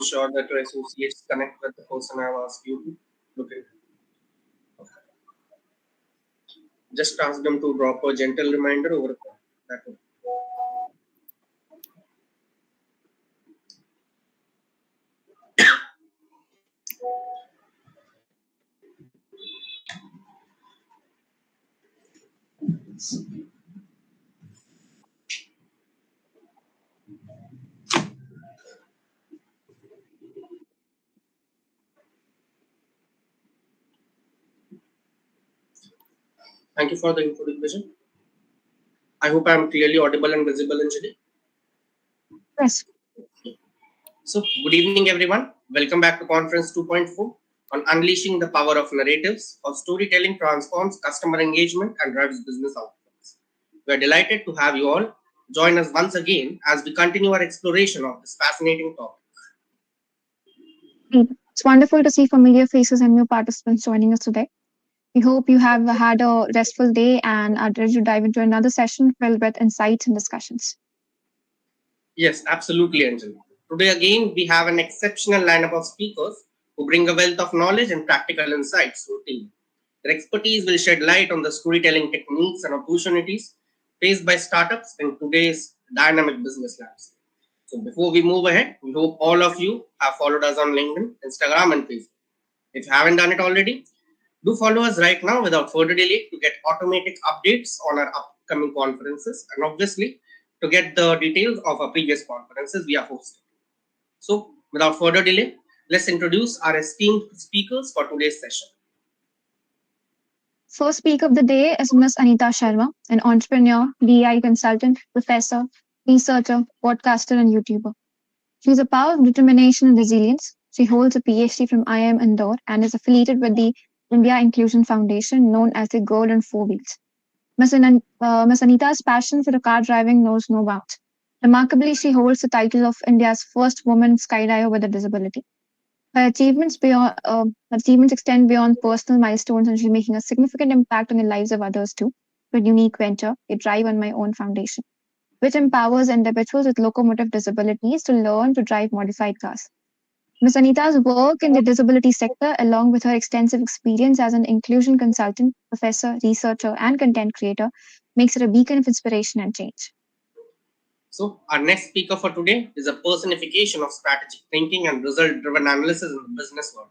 ensure that your associates connect with the person I have asked you to look into. Just ask them to drop a gentle reminder over the call. That will. Thank you for the introduction. I hope I am clearly audible and visible in today. Yes. So, good evening, everyone. Welcome back to Conference 2.4 on Unleashing the Power of Narratives, how storytelling transforms customer engagement and drives business outcomes. We are delighted to have you all join us once again as we continue our exploration of this fascinating topic. It's wonderful to see familiar faces and new participants joining us today. We hope you have had a restful day and are ready to dive into another session filled with insights and discussions. Yes, absolutely, Angel. Today, again, we have an exceptional lineup of speakers who bring a wealth of knowledge and practical insights to the team. Their expertise will shed light on the storytelling techniques and opportunities faced by startups in today's dynamic business landscape. So, before we move ahead, we hope all of you have followed us on LinkedIn, Instagram, and Facebook. If you haven't done it already, do follow us right now without further delay to get automatic updates on our upcoming conferences and obviously to get the details of our previous conferences we are hosting. So, without further delay, let's introduce our esteemed speakers for today's session. First speaker of the day is Ms. Anita Sharma, an entrepreneur, DI consultant, professor, researcher, podcaster, and YouTuber. She is a power of determination and resilience. She holds a PhD from IIM Indore and is affiliated with the India Inclusion Foundation, known as the Girl on Four Wheels. Ms. Anita's passion for car driving knows no bounds. Remarkably, she holds the title of India's first woman skydiver with a disability. Her achievements extend beyond personal milestones, and she's making a significant impact on the lives of others too. With unique venture, a Drive on My Own Foundation, which empowers individuals with locomotive disabilities to learn to drive modified cars. Ms. Anita's work in the disability sector, along with her extensive experience as an inclusion consultant, professor, researcher, and content creator, makes her a beacon of inspiration and change. So, our next speaker for today is a personification of strategic thinking and result-driven analysis in the business world.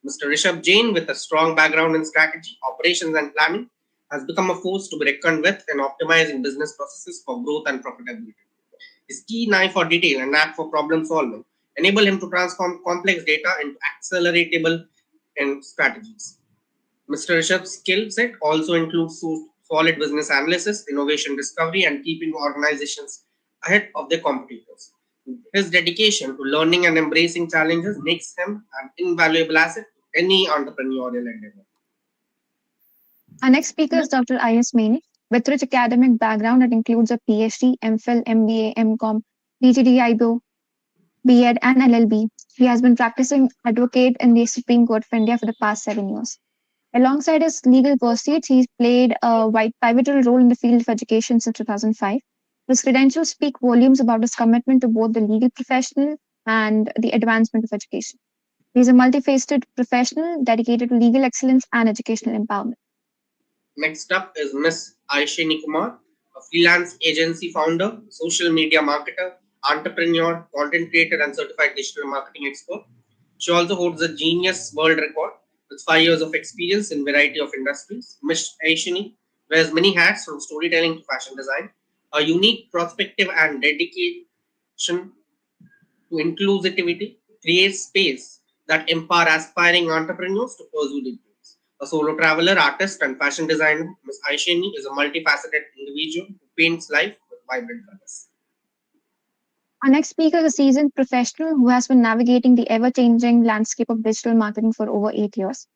Mr. Rishabh Jain, with a strong background in strategy, operations, and planning, has become a force to be reckoned with in optimizing business processes for growth and profitability. His keen eye for detail and knack for problem solving enable him to transform complex data into acceleratable strategies. Mr. Rishabh's skill set also includes solid business analysis, innovation discovery, and keeping organizations ahead of their competitors. His dedication to learning and embracing challenges makes him an invaluable asset to any entrepreneurial endeavor. Our next speaker is Dr. I.S. Maini, with rich academic background that includes a PhD, MPhil, MBA, MCom, PGD, IBO, B.Ed, and LLB. He has been practicing advocate in the Supreme Court of India for the past 7 years. Alongside his legal pursuits, he's played a pivotal role in the field of education since 2005. His credentials speak volumes about his commitment to both the legal profession and the advancement of education. He's a multifaceted professional dedicated to legal excellence and educational empowerment. Next up is Ms. Aishini Kumar, a freelance agency founder, social media marketer, entrepreneur, content creator, and certified digital marketing expert. She also holds a Genius World Record with 5 years of experience in a variety of industries. Ms. Aishini wears many hats from storytelling to fashion design. A unique perspective and dedication to inclusivity creates space that empower aspiring entrepreneurs to pursue their dreams. A solo traveler, artist, and fashion designer, Ms. Aishini is a multifaceted individual who paints life with vibrant colors. Our next speaker is a seasoned professional who has been navigating the ever-changing landscape of digital marketing for over 8 years.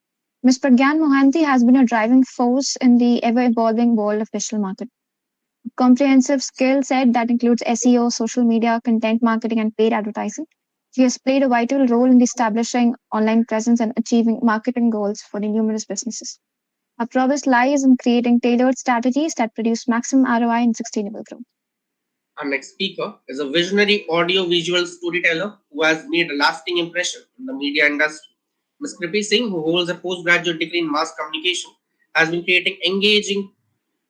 Ms. Pragyan Mohanty has been a driving force in the ever-evolving world of digital marketing. A comprehensive skill set that includes SEO, social media, content marketing, and paid advertising. She has played a vital role in establishing online presence and achieving marketing goals for the numerous businesses. Her prowess lies in creating tailored strategies that produce maximum ROI and sustainable growth. Our next speaker is a visionary audio-visual storyteller who has made a lasting impression in the media industry. Ms. Kripi Singh, who holds a postgraduate degree in mass communication, has been creating engaging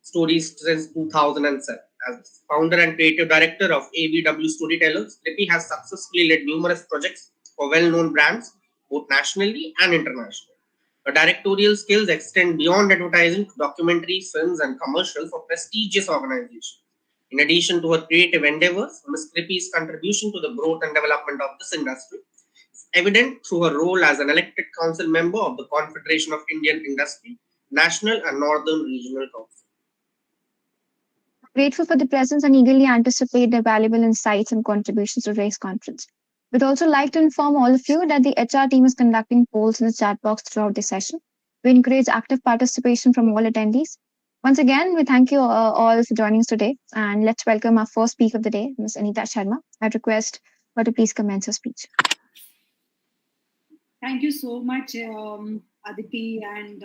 stories since 2007. As founder and creative director of AVW Storytellers, Kripi has successfully led numerous projects for well-known brands, both nationally and internationally. Her directorial skills extend beyond advertising to documentaries, films, and commercials for prestigious organizations. In addition to her creative endeavors, Ms. Kripi's contribution to the growth and development of this industry is evident through her role as an elected council member of the Confederation of Indian Industry, National and Northern Regional Council. Grateful for the presence and eagerly anticipate their valuable insights and contributions to today's conference. We'd also like to inform all of you that the HR team is conducting polls in the chat box throughout the session. We encourage active participation from all attendees. Once again, we thank you all for joining us today, and let's welcome our first speaker of the day, Ms. Anita Sharma. I'd request her to please commence her speech. Thank you so much, Aditi and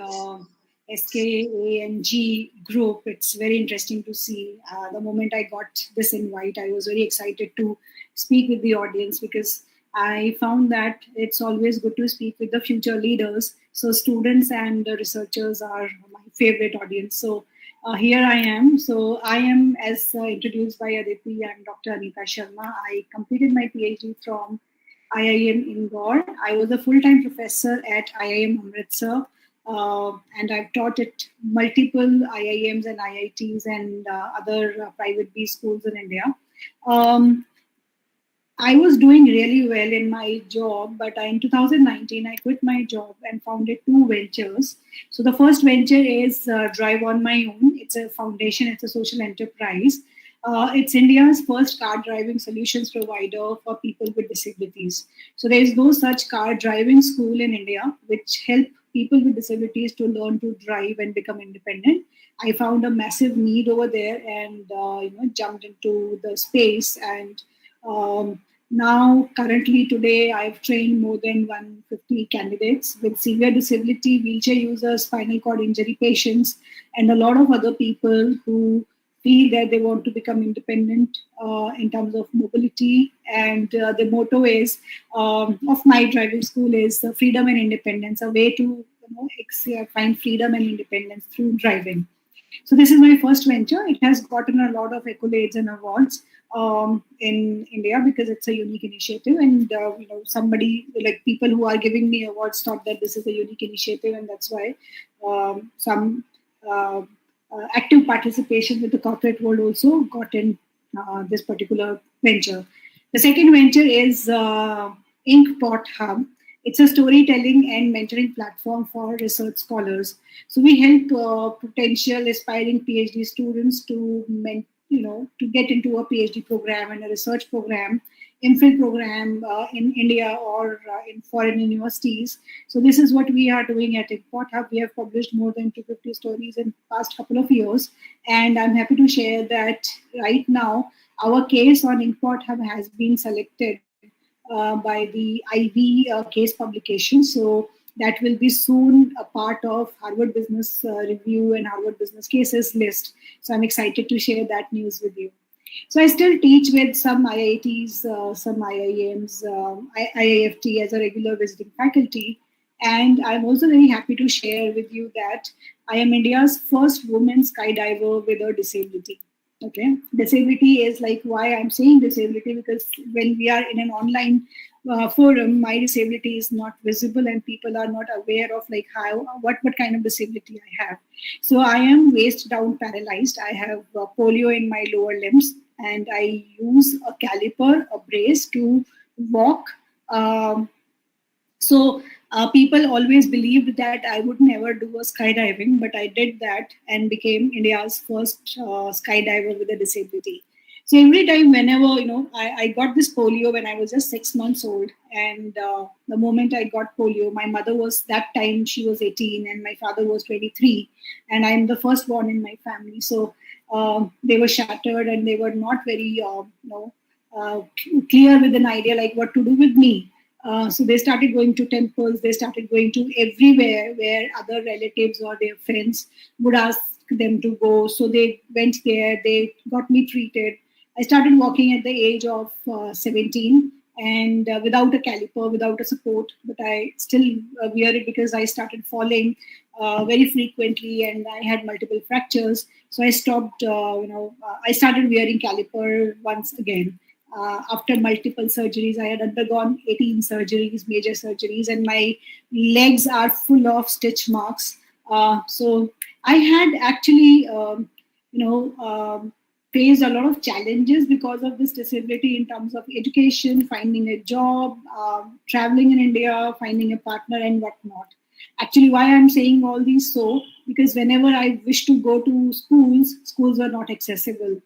SKANG group. It's very interesting to see. The moment I got this invite, I was very excited to speak with the audience because I found that it's always good to speak with the future leaders. So students and researchers are my favorite audience. So here I am. So I am, as introduced by Aditi, I'm Dr. Anita Sharma. I completed my PhD from IIM Indore. I was a full-time professor at IIM Amritsar, and I've taught at multiple IIMs and IITs and other private B schools in India. I was doing really well in my job, but in 2019, I quit my job and founded two ventures. So the first venture is Drive on My Own. It's a foundation, it's a social enterprise. It's India's first car driving solutions provider for people with disabilities. So there is no such car driving school in India which help people with disabilities to learn to drive and become independent. I found a massive need over there and jumped into the space. And now, currently today, I've trained more than 150 candidates with severe disability, wheelchair users, spinal cord injury patients, and a lot of other people who feel that they want to become independent in terms of mobility. And the motto is of my driving school is freedom and independence, a way to find freedom and independence through driving. So this is my first venture. It has gotten a lot of accolades and awards in India because it's a unique initiative. And somebody like people who are giving me awards thought that this is a unique initiative, and that's why some active participation with the corporate world also got in this particular venture. The second venture is Inkpot Hub. It's a storytelling and mentoring platform for research scholars. So we help potential aspiring PhD students to get into a PhD program and a research program, MPhil program in India or in foreign universities. So this is what we are doing at Inkpot Hub. We have published more than 250 stories in the past couple of years. And I'm happy to share that right now, our case on Inkpot Hub has been selected by the Ivy case publication. So that will be soon a part of Harvard Business Review and Harvard Business Cases list. So I'm excited to share that news with you. So I still teach with some IITs, some IIMs, IIFT as a regular visiting faculty. And I'm also very happy to share with you that I am India's first woman skydiver with a disability. Okay, disability is like why I'm saying disability, because when we are in an online forum, my disability is not visible and people are not aware of like what kind of disability I have. So I am waist down paralyzed. I have polio in my lower limbs and I use a caliper, a brace to walk. So people always believed that I would never do a skydiving, but I did that and became India's first skydiver with a disability. So every time, whenever, I got this polio when I was just 6 months old. And the moment I got polio, my mother was, that time she was 18 and my father was 23. And I'm the firstborn in my family. So they were shattered and they were not very, clear with an idea like what to do with me. So they started going to temples, they started going to everywhere where other relatives or their friends would ask them to go. So they went there, they got me treated. I started walking at the age of 17, and without a caliper, without a support. But I still wear it because I started falling very frequently, and I had multiple fractures. So I stopped. I started wearing caliper once again. After multiple surgeries, I had undergone 18 surgeries, major surgeries, and my legs are full of stitch marks. So I had actually, faced a lot of challenges because of this disability in terms of education, finding a job, traveling in India, finding a partner, and whatnot. Actually, why I'm saying all these so, because whenever I wish to go to schools, schools were not accessible.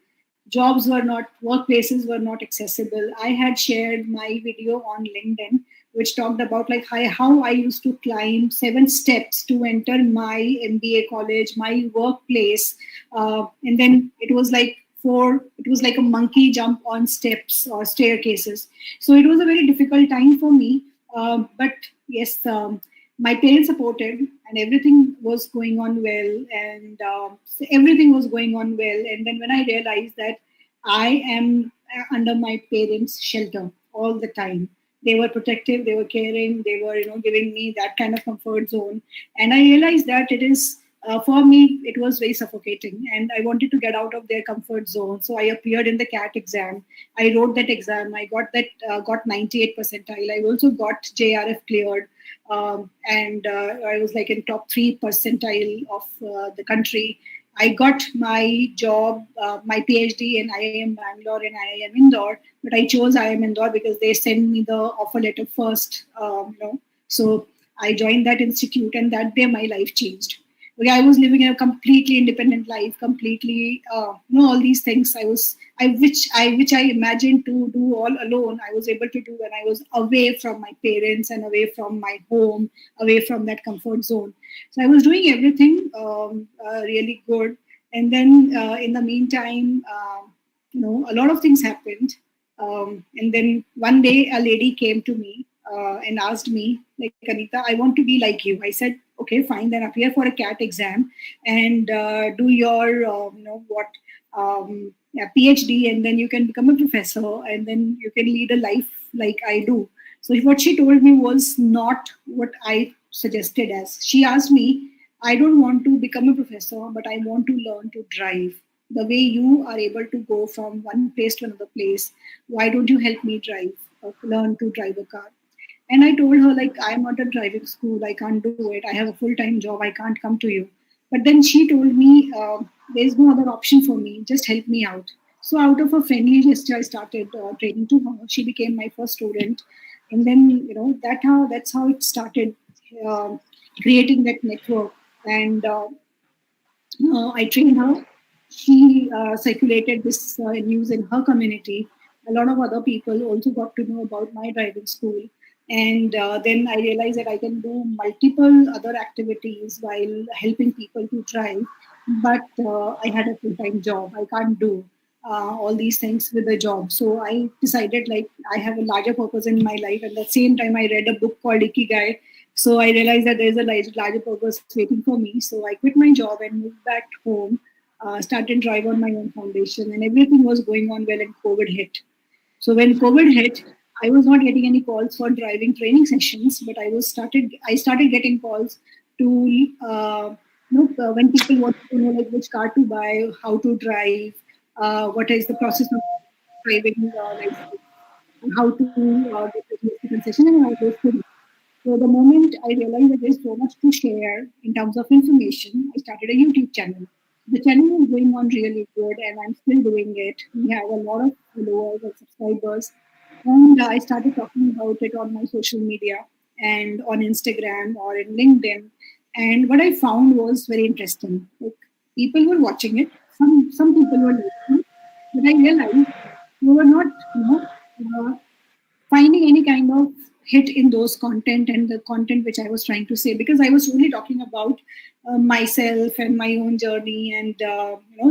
Jobs were not, workplaces were not accessible. I had shared my video on LinkedIn, which talked about like how I used to climb 7 steps to enter my MBA college, my workplace, and then it was like it was like a monkey jump on steps or staircases. So it was a very difficult time for me. But yes, my parents supported, and everything was going on well, and everything was going on well. And then when I realized that I am under my parents' shelter all the time, they were protective, they were caring, they were giving me that kind of comfort zone, and I realized that it is. For me, it was very suffocating, and I wanted to get out of their comfort zone. So I appeared in the CAT exam. I wrote that exam. I got that, got 98 percentile. I also got JRF cleared, and I was like in top 3 percentile of the country. I got my job, my PhD in IIM Bangalore and IIM Indore, but I chose IIM Indore because they sent me the offer letter first. So I joined that institute, and that day my life changed. Okay, I was living a completely independent life, completely, all these things which I imagined to do all alone. I was able to do when I was away from my parents and away from my home, away from that comfort zone. So I was doing everything really good. And then in the meantime, a lot of things happened. And then one day a lady came to me and asked me, like, Anita, I want to be like you. I said, okay, fine, then appear for a CAT exam and do your, PhD, and then you can become a professor, and then you can lead a life like I do. So what she told me was not what I suggested as. She asked me, I don't want to become a professor, but I want to learn to drive. The way you are able to go from one place to another place, why don't you help me drive, learn to drive a car? And I told her, like, I'm not at driving school. I can't do it. I have a full-time job. I can't come to you. But then she told me, there's no other option for me. Just help me out. So out of a friendly gesture, I started training to her. She became my first student. And then, that's how it started, creating that network. And I trained her. She circulated this news in her community. A lot of other people also got to know about my driving school. And then I realized that I can do multiple other activities while helping people to drive. But I had a full-time job. I can't do all these things with a job. So I decided, like, I have a larger purpose in my life. And at the same time, I read a book called Ikigai. So I realized that there's a larger purpose waiting for me. So I quit my job and moved back home, started drive on my own foundation, and everything was going on well, and COVID hit. So when COVID hit, I was not getting any calls for driving training sessions, but I started getting calls to when people wanted to know, like, which car to buy, how to drive, what is the process of driving license, and how to get the GST concession, and all those things. So the moment I realized that there's so much to share in terms of information, I started a YouTube channel. The channel is going on really good, and I'm still doing it. We have a lot of followers and subscribers, and I started talking about it on my social media and on Instagram or in LinkedIn. And what I found was very interesting. Like, people were watching it. Some people were listening, but I realized they were not, finding any kind of hit in those content and the content which I was trying to say, because I was only talking about myself and my own journey, and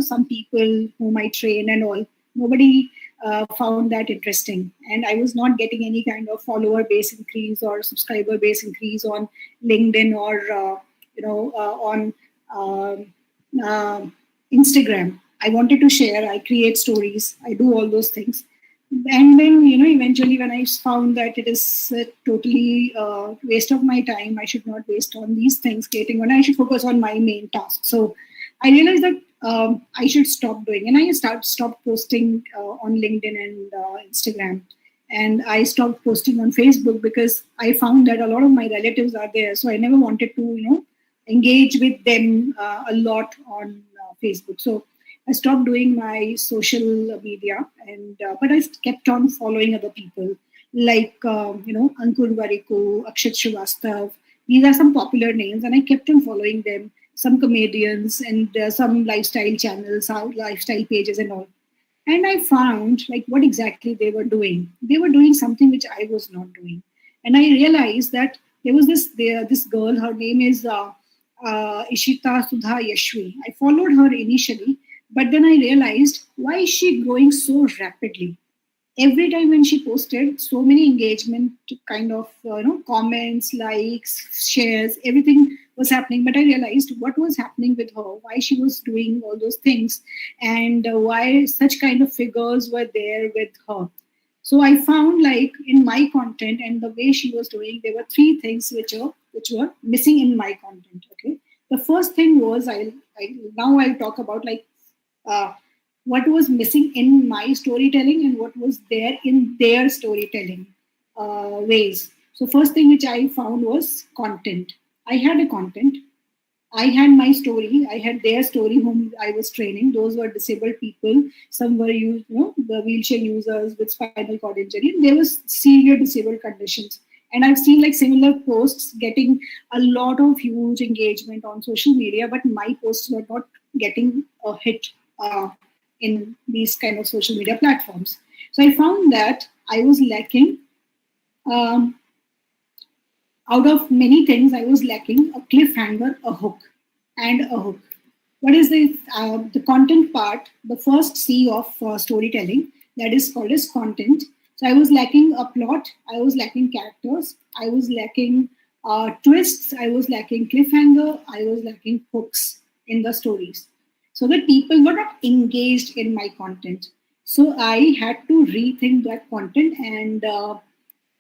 some people whom I train and all. Nobody found that interesting, and I was not getting any kind of follower base increase or subscriber base increase on LinkedIn or on Instagram. I wanted to share. I create stories. I do all those things. And then, eventually when I found that it is totally waste of my time, I should not waste on these things, creating one. I should focus on my main task. So I realized that I should stop doing, and I stopped posting on LinkedIn and Instagram, and I stopped posting on Facebook because I found that a lot of my relatives are there. So I never wanted to, engage with them a lot on Facebook. So I stopped doing my social media, and but I kept on following other people like Ankur Warikoo, Akshat Srivastav. These are some popular names, and I kept on following them. Some comedians and some lifestyle channels, lifestyle pages, and all. And I found like what exactly they were doing. They were doing something which I was not doing, and I realized that there was this girl. Her name is Ishita Sudha Yashvi. I followed her initially, but then I realized, why is she growing so rapidly? Every time when she posted, so many engagement kind of comments, likes, shares, everything was happening. But I realized what was happening with her, why she was doing all those things, and why such kind of figures were there with her. So I found like in my content and the way she was doing, there were three things which were missing in my content. Okay, the first thing was now I'll talk about like uh, what was missing in my storytelling and what was there in their storytelling ways. So first thing which I found was content. I had a content. I had my story. I had their story whom I was training. Those were disabled people. Some were the wheelchair users with spinal cord injury. And there was severe disabled conditions. And I've seen like similar posts getting a lot of huge engagement on social media, but my posts were not getting a hit in these kind of social media platforms. So I found that I was lacking, um, out of many things, I was lacking a cliffhanger, a hook, and a hook. What is the content part? The first C of storytelling, that is called as content. So I was lacking a plot. I was lacking characters. I was lacking twists. I was lacking cliffhanger. I was lacking hooks in the stories, so that people were not engaged in my content. So I had to rethink that content, and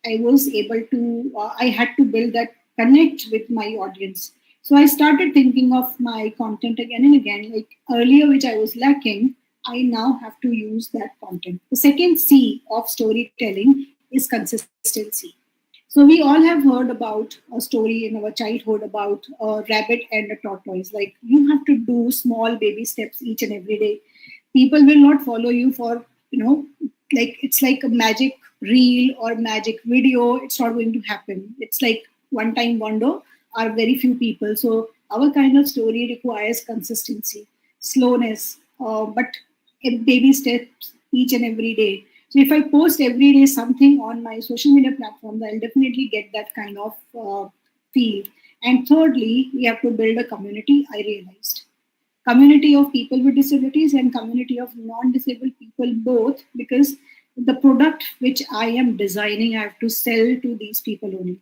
I was able to, I had to build that connect with my audience. So I started thinking of my content again and again, like earlier, which I was lacking. I now have to use that content. The second C of storytelling is consistency. So we all have heard about a story in our childhood about a rabbit and a tortoise. Like you have to do small baby steps each and every day. People will not follow you for, like it's like a magic reel or magic video. It's not going to happen. It's like one time wonder are very few people. So our kind of story requires consistency, slowness, but baby steps each and every day. So if I post every day something on my social media platforms, I'll definitely get that kind of feel. And thirdly, we have to build a community. I realized community of people with disabilities and community of non-disabled people both, because the product which I am designing, I have to sell to these people only.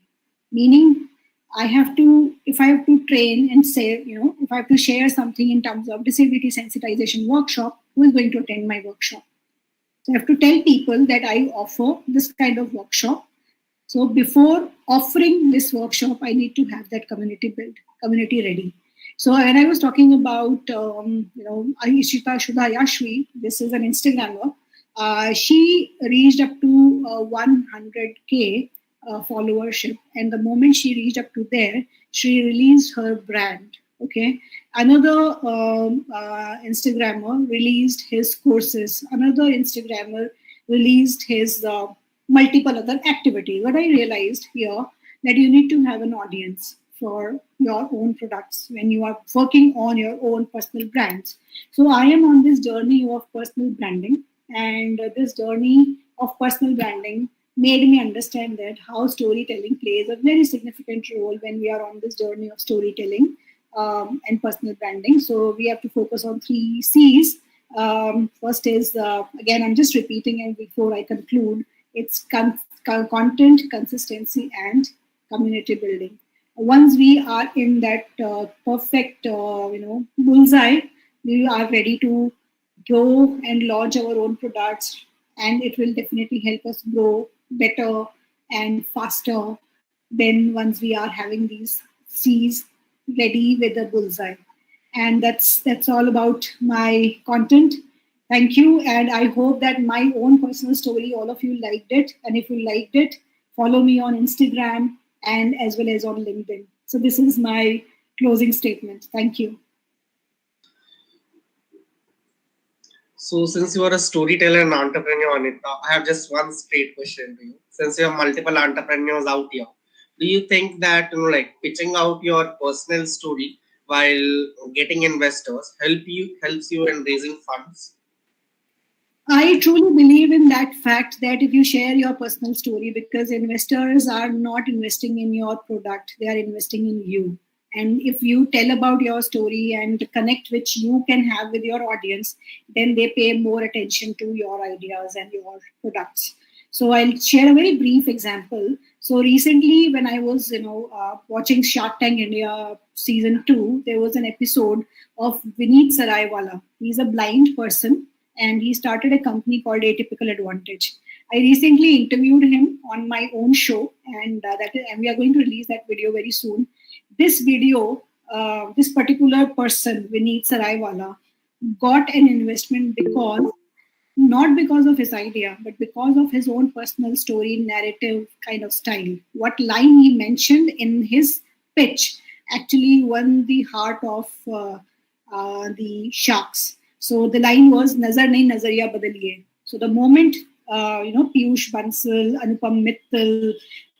Meaning, I have to, if I have to train and say, if I have to share something in terms of disability sensitization workshop, who is going to attend my workshop? So I have to tell people that I offer this kind of workshop. So before offering this workshop, I need to have that community built, community ready. So when I was talking about, Ishita Shudha Yashvi, this is an Instagrammer. She reached up to 100K followership, and the moment she reached up to there, she released her brand. Okay, another Instagrammer released his courses. Another Instagrammer released his multiple other activities. What I realized here, that you need to have an audience for your own products when you are working on your own personal brands. So I am on this journey of personal branding, and this journey of personal branding made me understand that how storytelling plays a very significant role when we are on this journey of storytelling and personal branding. So we have to focus on three C's. First is, again, I'm just repeating it before I conclude. It's content, consistency, and community building. Once we are in that perfect, bullseye, we are ready to go and launch our own products, and it will definitely help us grow better and faster than once we are having these C's ready with a bullseye. And that's all about my content. Thank you, and I hope that my own personal story, all of you liked it. And if you liked it, follow me on Instagram and as well as on LinkedIn. So this is my closing statement. Thank you. So, since you are a storyteller and entrepreneur, Anita, I have just one straight question to you. Since you have multiple entrepreneurs out here, do you think that like pitching out your personal story while getting investors helps you in raising funds? I truly believe in that fact that if you share your personal story, because investors are not investing in your product, they are investing in you. And if you tell about your story and connect which you can have with your audience, then they pay more attention to your ideas and your products. So I'll share a very brief example. So recently, when I was, watching Shark Tank India season 2, there was an episode of Vineet Saraiwala. He's a blind person and he started a company called Atypical Advantage. I recently interviewed him on my own show, and we are going to release that video very soon. This video, this particular person, Vineet Saraiwala, got an investment because not because of his idea, but because of his own personal story, narrative kind of style. What line he mentioned in his pitch actually won the heart of the sharks. So the line was "Nazar nahi nazariya badaliye." So the moment Piyush Bansal, Anupam Mittal,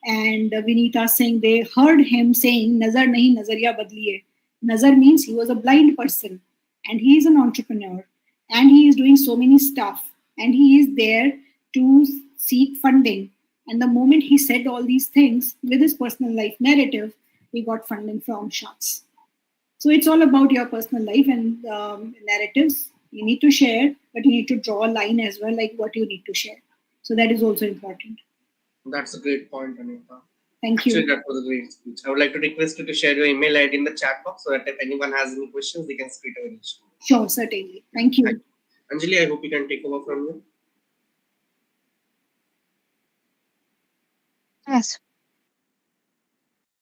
and Vinita Singh, they heard him saying "Nazar nahi nazariya badaliye." Nazar means he was a blind person, and he is an entrepreneur, and he is doing so many stuff, and he is there to seek funding. And the moment he said all these things with his personal life narrative, he got funding from sharks. So it's all about your personal life and narratives. You need to share, but you need to draw a line as well, like what you need to share. So that is also important. That's a great point, Anita. Thank you. Actually, that was a great speech. I would like to request you to share your email ID in the chat box so that if anyone has any questions, they can straight away reach you. Sure, certainly. Thank you. Anjali, I hope you can take over from you. Yes.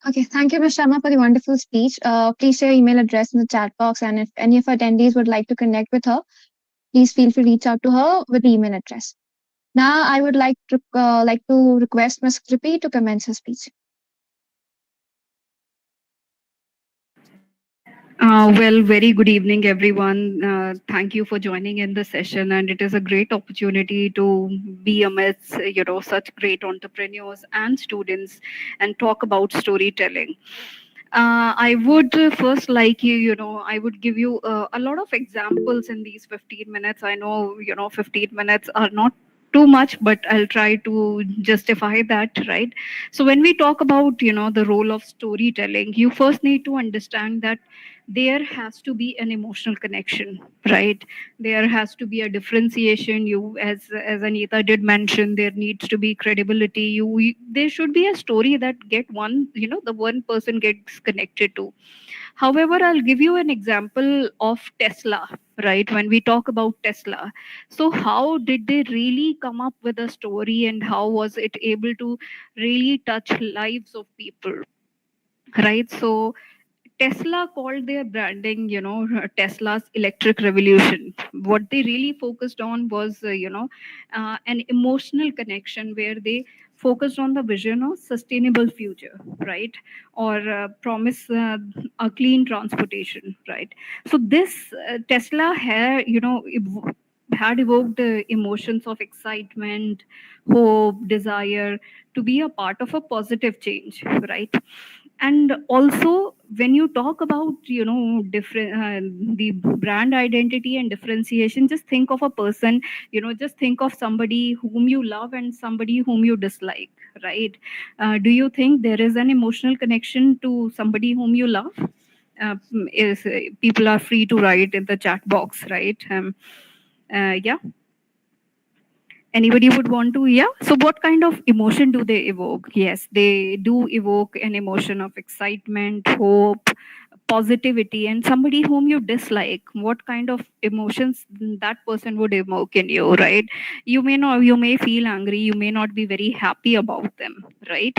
Okay, thank you, Ms. Sharma, for the wonderful speech. Please share your email address in the chat box, and if any of our attendees would like to connect with her, please feel free to reach out to her with the email address. Now, I would like to request Ms. Kripi to commence her speech. Well, very good evening, everyone. Thank you for joining in the session, and it is a great opportunity to be amidst such great entrepreneurs and students and talk about storytelling. I would first like I would give you a lot of examples in these 15 minutes. I know 15 minutes are not too much, but I'll try to justify that, right? So when we talk about the role of storytelling, you first need to understand that there has to be an emotional connection, right? There has to be a differentiation. You, as Anita did mention, there needs to be credibility. There should be a story that get one the one person gets connected to. However, I'll give you an example of Tesla, right? When we talk about Tesla, so how did they really come up with a story, and how was it able to really touch lives of people, right? So Tesla called their branding, Tesla's electric revolution. What they really focused on was, an emotional connection where they focused on the vision of sustainable future, right? Or promise a clean transportation, right? So this Tesla had, had evoked emotions of excitement, hope, desire to be a part of a positive change, right? And also when you talk about different the brand identity and differentiation, just think of a person, just think of somebody whom you love and somebody whom you dislike, right? Do you think there is an emotional connection to somebody whom you love? Is People are free to write in the chat box, right? Yeah, anybody would want to? Yeah, so what kind of emotion do they evoke? Yes, they do evoke an emotion of excitement, hope, positivity, and somebody whom you dislike, what kind of emotions that person would evoke in you, right? You may feel angry, you may not be very happy about them, right?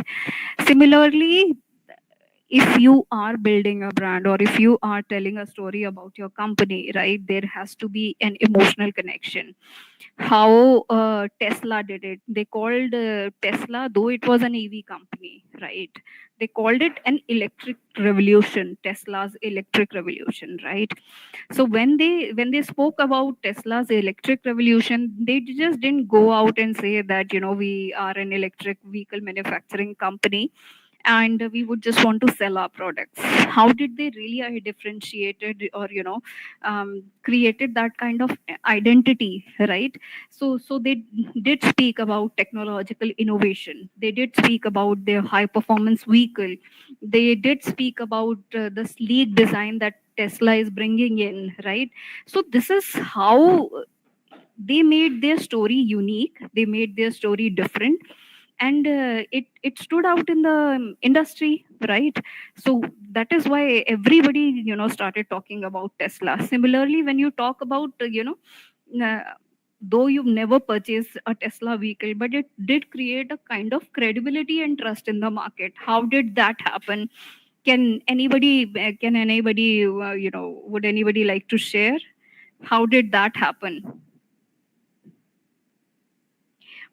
Similarly, if you are building a brand, or if you are telling a story about your company, right, there has to be an emotional connection. How Tesla did it. They called Tesla, though it was an EV company, right? They called it an electric revolution, Tesla's electric revolution, right? So when they spoke about Tesla's electric revolution, they just didn't go out and say that, we are an electric vehicle manufacturing company and we would just want to sell our products. How did they really differentiated, or created that kind of identity, right? So they did speak about technological innovation, they did speak about their high performance vehicle, they did speak about the sleek design that Tesla is bringing in, right? So this is how they made their story unique, they made their story different, and it stood out in the industry, right? So that is why everybody, started talking about Tesla. Similarly, when you talk about uh, though you've never purchased a Tesla vehicle, but it did create a kind of credibility and trust in the market. How did that happen? Can anybody would anybody like to share how did that happen?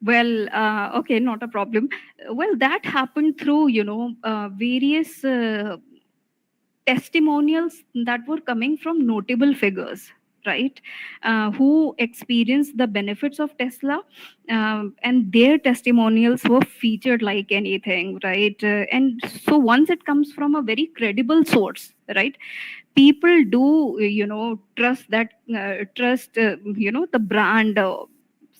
Well, okay, not a problem. Well, that happened through, various testimonials that were coming from notable figures, right? Who experienced the benefits of Tesla, and their testimonials were featured like anything, right? And so once it comes from a very credible source, right? People do, trust the brand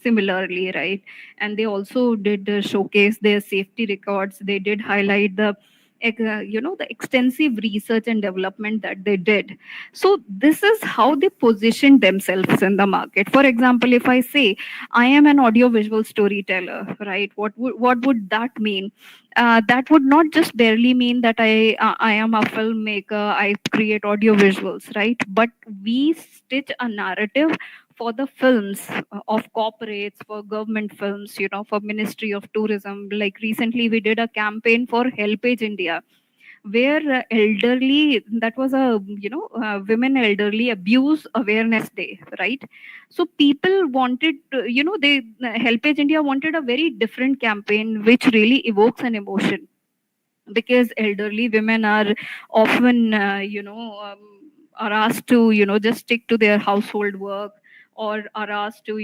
similarly, right? And they also did showcase their safety records, they did highlight the extensive research and development that they did. So this is how they position themselves in the market. For example, if I say I am an audio visual storyteller, right, what would that mean? That would not just barely mean that I am a filmmaker, I create audio visuals, right? But we stitch a narrative for the films of corporates, for government films, for Ministry of Tourism. Like recently we did a campaign for Helpage India, where elderly, that was a women elderly abuse awareness day, right? So people wanted to, they Helpage India wanted a very different campaign which really evokes an emotion, because elderly women are often are asked to just stick to their household work, or are asked to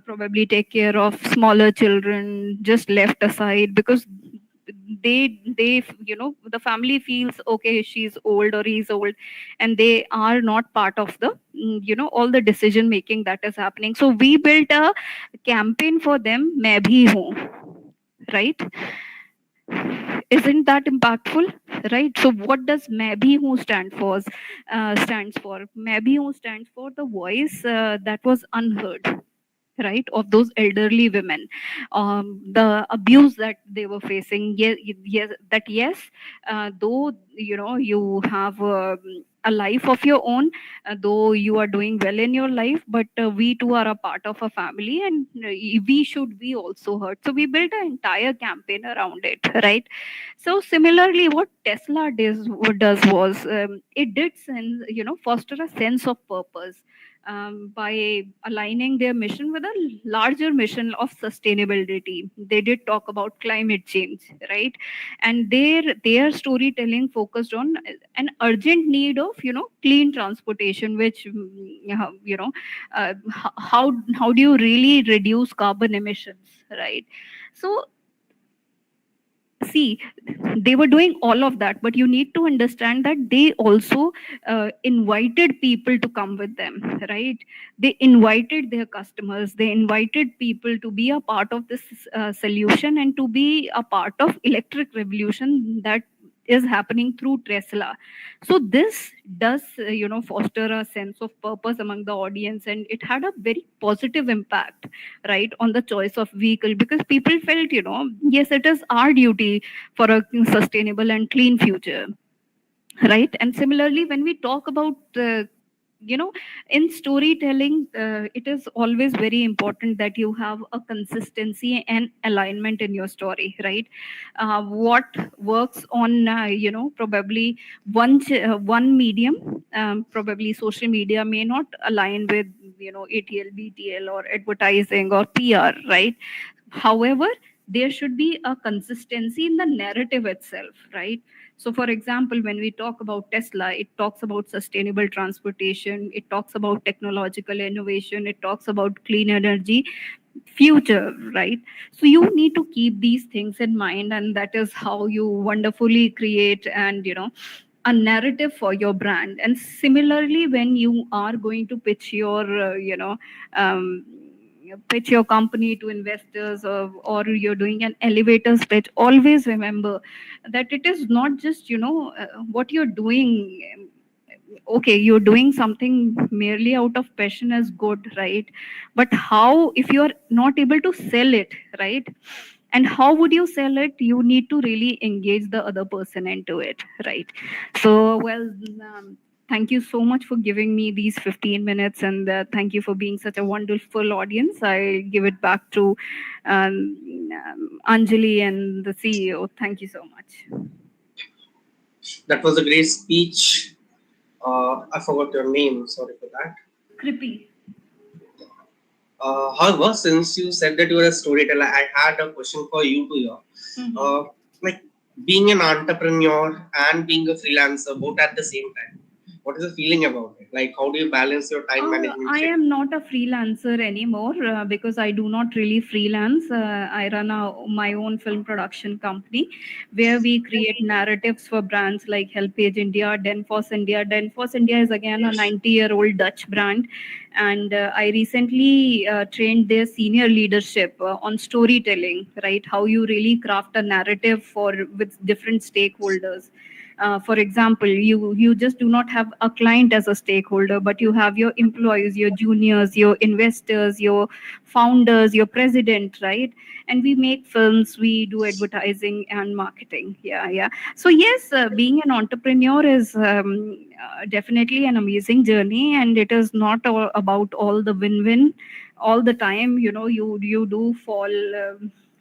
probably take care of smaller children, just left aside because they the family feels okay, she's old or he's old, and they are not part of the all the decision making that is happening. So we built a campaign for them, मैं भी हूँ, right? Isn't that impactful, right? So what does मैं भी हूँ stands for? मैं भी हूँ stands for the voice that was unheard, right, of those elderly women, the abuse that they were facing. Yes, yes, that yes, though you have a life of your own, though you are doing well in your life, but we too are a part of a family, and we should be also heard. So we built an entire campaign around it, right? So similarly, what Tesla does was, it did foster a sense of purpose, by aligning their mission with a larger mission of sustainability. They did talk about climate change, right? And their storytelling focused on an urgent need of clean transportation, which how do you really reduce carbon emissions, right? So see, they were doing all of that, but you need to understand that they also invited people to come with them, right? They invited their customers, they invited people to be a part of this solution, and to be a part of electric revolution that is happening through Tesla. So this does foster a sense of purpose among the audience, and it had a very positive impact, right, on the choice of vehicle, because people felt, yes, it is our duty for a sustainable and clean future. right? And similarly, when we talk about in storytelling, it is always very important that you have a consistency and alignment in your story, right? What works on probably one medium, probably social media, may not align with ATL, BTL, or advertising or PR, right? However, there should be a consistency in the narrative itself, right? So, for example, when we talk about Tesla, it talks about sustainable transportation, it talks about technological innovation, it talks about clean energy future, right? So, you need to keep these things in mind, and that is how you wonderfully create and a narrative for your brand. And similarly, when you are going to pitch your um, pitch your company to investors, or you're doing an elevator pitch, always remember that it is not just what you're doing. Okay, you're doing something merely out of passion is good, right? But how, if you're not able to sell it, right? And how would you sell it? You need to really engage the other person into it, right? So, well, thank you so much for giving me these 15 minutes, and thank you for being such a wonderful audience. I give it back to Anjali and the CEO. Thank you so much. That was a great speech. I forgot your name. Sorry for that. Krippy. However, since you said that you are a storyteller, I had a question for you to you. Like being an entrepreneur and being a freelancer, both at the same time. What is the feeling about it? Like, how do you balance your time management? I am not a freelancer anymore because I do not really freelance. I run my own film production company where we create narratives for brands like Helpage India, Denfos India. Denfos India is again a 90-year-old Dutch brand. And I recently trained their senior leadership on storytelling, right? How you really craft a narrative for with different stakeholders. For example, you just do not have a client as a stakeholder, but you have your employees, your juniors, your investors, your founders, your president, right? And we make films, we do advertising and marketing. Yeah. So yes, being an entrepreneur is definitely an amazing journey, and it is not all about all the win-win all the time. You do fall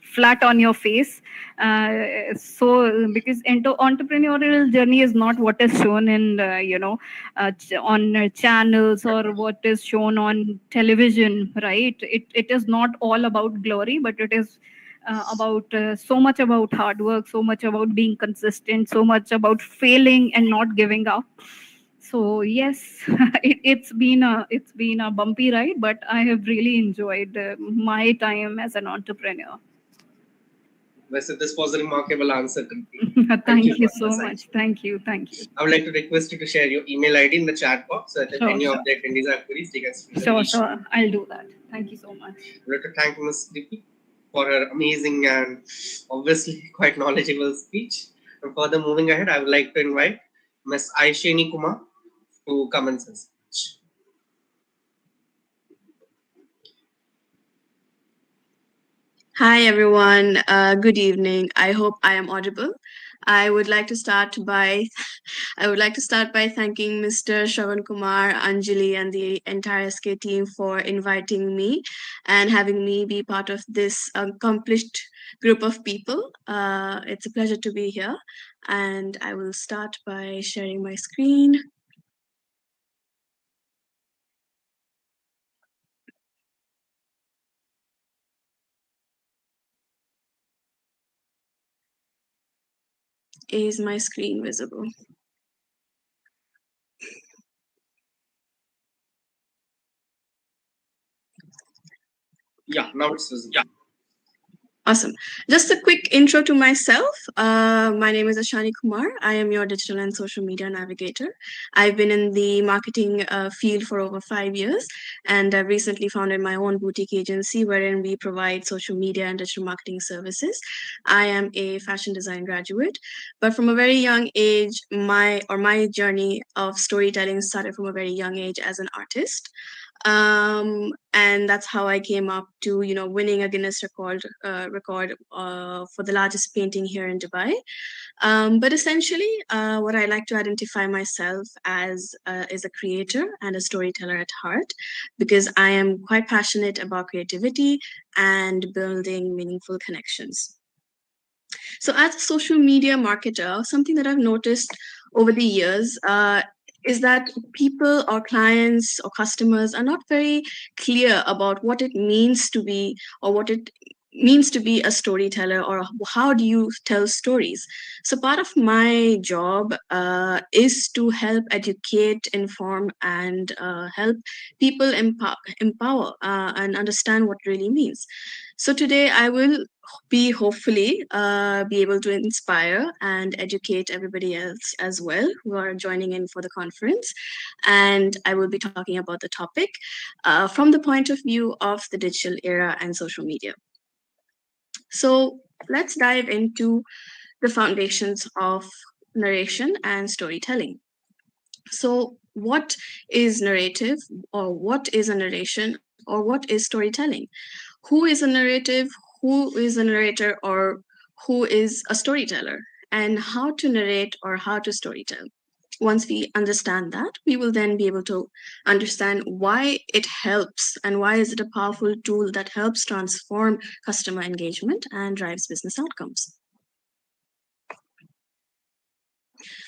flat on your face. So because entrepreneurial journey is not what is shown in on channels, or what is shown on television, right? It is not all about glory, but it is about so much about hard work, so much about being consistent, so much about failing and not giving up. So yes, it's been a bumpy ride, but I have really enjoyed my time as an entrepreneur. This was a remarkable answer, Krippy. Thank you for so this much. Thank you. I would like to request you to share your email ID in the chat box so that if Sure, any sure. of the attendees have queries, they can Sure. I'll do that. Thank you so much. I would like to thank Ms. Krippy for her amazing and obviously quite knowledgeable speech. And further moving ahead, I would like to invite Ms. Aishani Kumar to come and say speech. Hi everyone, good evening. I hope I am audible. I would like to start by thanking Mr. Shravan Kumar, Anjali, and the entire SK team for inviting me and having me be part of this accomplished group of people. It's a pleasure to be here, and I will start by sharing my screen. Is my screen visible? Yeah, now it's visible. Awesome. Just a quick intro to myself. My name is Ashani Kumar. I am your digital and social media navigator. I've been in the marketing field for over 5 years, and I've recently founded my own boutique agency wherein we provide social media and digital marketing services. I am a fashion design graduate, but from a very young age, my journey of storytelling started from a very young age as an artist. And that's how I came up to winning a Guinness record for the largest painting here in Dubai. But essentially, what I like to identify myself as is a creator and a storyteller at heart, because I am quite passionate about creativity and building meaningful connections. So, as a social media marketer, something that I've noticed over the years is that people or clients or customers are not very clear about what it means to be, or what it means to be a storyteller, or how do you tell stories. So part of my job is to help educate, inform, and help people empower and understand what really means. So today I will be hopefully be able to inspire and educate everybody else as well who are joining in for the conference. And I will be talking about the topic from the point of view of the digital era and social media. So let's dive into the foundations of narration and storytelling. So what is narrative, or what is a narration, or what is storytelling? Who is a narrative? Who is a narrator, or who is a storyteller? And how to narrate or how to storytell. Once we understand that, we will then be able to understand why it helps and why is it a powerful tool that helps transform customer engagement and drives business outcomes.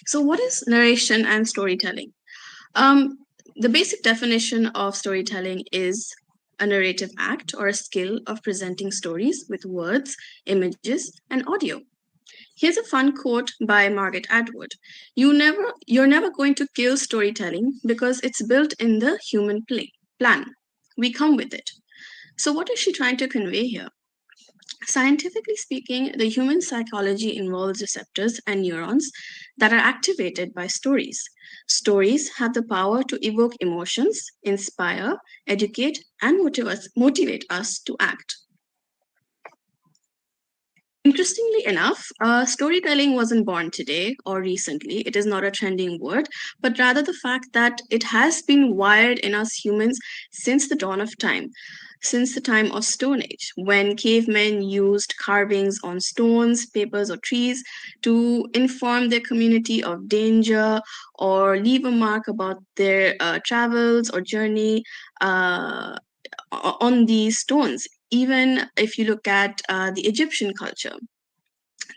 So what is narration and storytelling? The basic definition of storytelling is a narrative act or a skill of presenting stories with words, images, and audio. Here's a fun quote by Margaret Atwood. You're never going to kill storytelling because it's built in the human plan. We come with it. So what is she trying to convey here? Scientifically speaking, the human psychology involves receptors and neurons that are activated by stories. Stories have the power to evoke emotions, inspire, educate, and motivate us to act. Interestingly enough, storytelling wasn't born today or recently. It is not a trending word, but rather the fact that it has been wired in us humans since the dawn of time, since the time of Stone Age, when cavemen used carvings on stones, papers, or trees to inform their community of danger or leave a mark about their travels or journey on these stones. Even if you look at the Egyptian culture,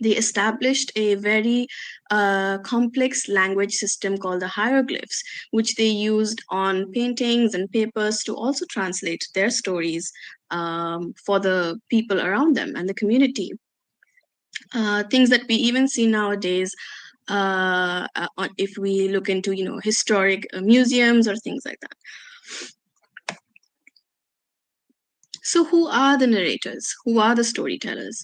they established a very complex language system called the hieroglyphs, which they used on paintings and papers to also translate their stories for the people around them and the community. Things that we even see nowadays, if we look into historic museums or things like that. So who are the narrators? Who are the storytellers?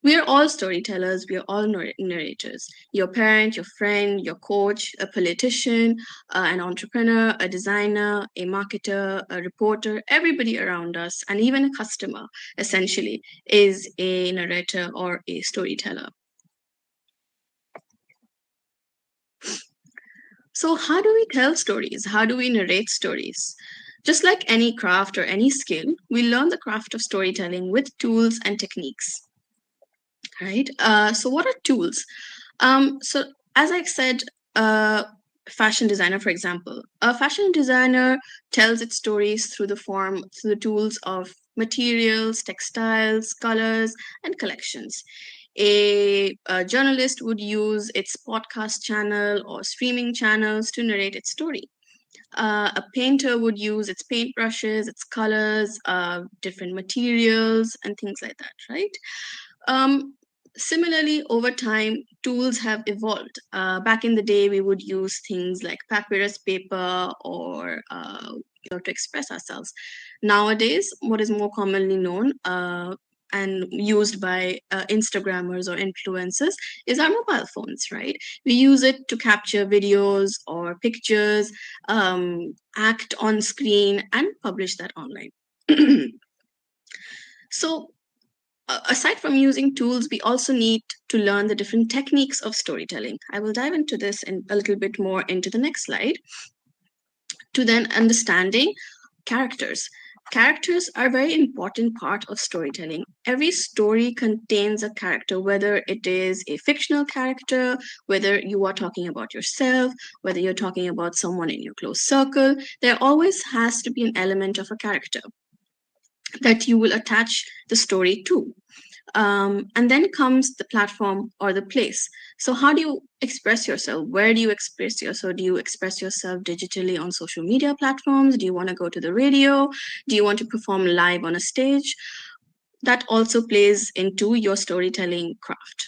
We are all storytellers. We are all narrators. Your parent, your friend, your coach, a politician, an entrepreneur, a designer, a marketer, a reporter, everybody around us, and even a customer, essentially, is a narrator or a storyteller. So how do we tell stories? How do we narrate stories? Just like any craft or any skill, we learn the craft of storytelling with tools and techniques. Right? So what are tools? So as I said, fashion designer, for example, a fashion designer tells its stories through the tools of materials, textiles, colors, and collections. A journalist would use its podcast channel or streaming channels to narrate its story. A painter would use its paintbrushes, its colors, different materials, and things like that, right? Similarly, over time, tools have evolved. Back in the day, we would use things like papyrus paper or to express ourselves. Nowadays, what is more commonly known and used by Instagrammers or influencers is our mobile phones, right? We use it to capture videos or pictures, act on screen, and publish that online. So aside from using tools, we also need to learn the different techniques of storytelling. I will dive into this in a little bit more into the next slide. To then understanding characters. Characters are a very important part of storytelling. Every story contains a character, whether it is a fictional character, whether you are talking about yourself, whether you're talking about someone in your close circle. There always has to be an element of a character that you will attach the story to. And then comes the platform or the place. So how do you express yourself? Where do you express yourself? Do you express yourself digitally on social media platforms? Do you want to go to the radio? Do you want to perform live on a stage? That also plays into your storytelling craft.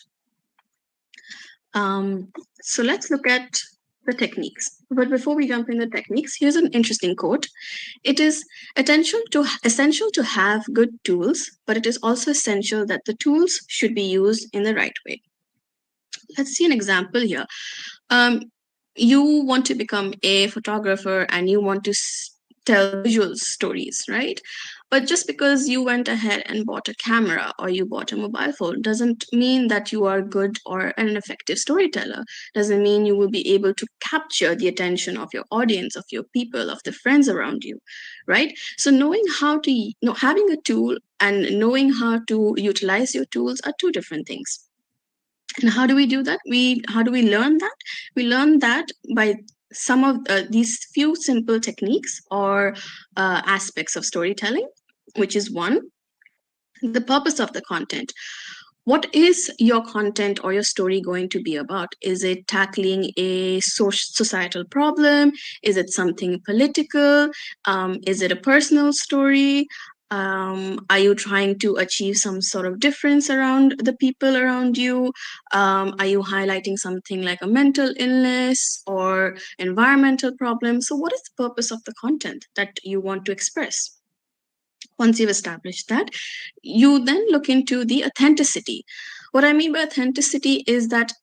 So let's look at the techniques. But before we jump in the techniques, here's an interesting quote. It is essential to have good tools, but it is also essential that the tools should be used in the right way. Let's see an example here. You want to become a photographer and you want to tell visual stories, right? But just because you went ahead and bought a camera or you bought a mobile phone doesn't mean that you are good or an effective storyteller. Doesn't mean you will be able to capture the attention of your audience, of your people, of the friends around you, right? So knowing how to, having a tool and knowing how to utilize your tools are two different things. And how do we do that? How do we learn that? We learn that by some of these few simple techniques or aspects of storytelling, which is one, the purpose of the content. What is your content or your story going to be about? Is it tackling a societal problem? Is it something political? Is it a personal story? Are you trying to achieve some sort of difference around the people around you? Are you highlighting something like a mental illness or environmental problem? So what is the purpose of the content that you want to express? Once you've established that, you then look into the authenticity. What I mean by authenticity is that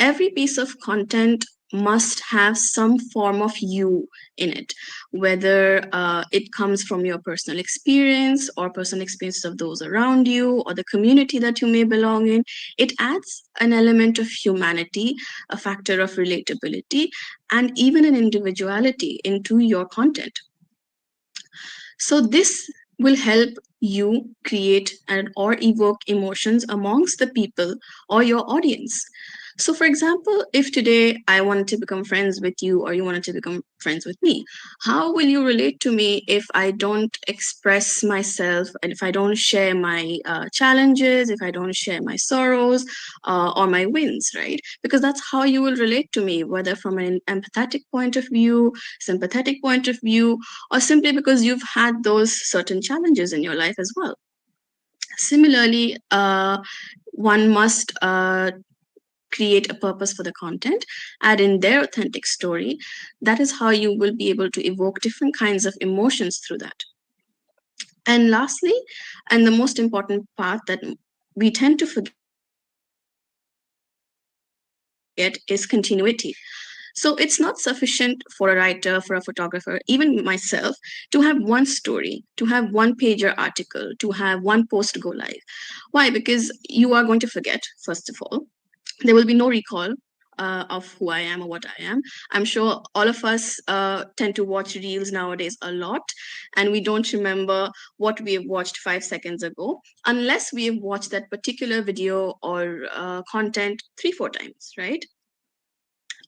every piece of content must have some form of you in it, whether it comes from your personal experience or personal experiences of those around you or the community that you may belong in. It adds an element of humanity, a factor of relatability, and even an individuality into your content. So this will help you create or evoke emotions amongst the people or your audience. So for example, if today I wanted to become friends with you or you wanted to become friends with me, how will you relate to me if I don't express myself and if I don't share my challenges, if I don't share my sorrows or my wins, right? Because that's how you will relate to me, whether from an empathetic point of view, sympathetic point of view, or simply because you've had those certain challenges in your life as well. Similarly, one must create a purpose for the content, add in their authentic story. That is how you will be able to evoke different kinds of emotions through that. And lastly, and the most important part that we tend to forget is continuity. So it's not sufficient for a writer, for a photographer, even myself, to have one story, to have one pager article, to have one post go live. Why? Because you are going to forget, first of all. There will be no recall of who I am or what I am. I'm sure all of us tend to watch reels nowadays a lot, and we don't remember what we have watched 5 seconds ago, unless we have watched that particular video or content 3-4 times, right?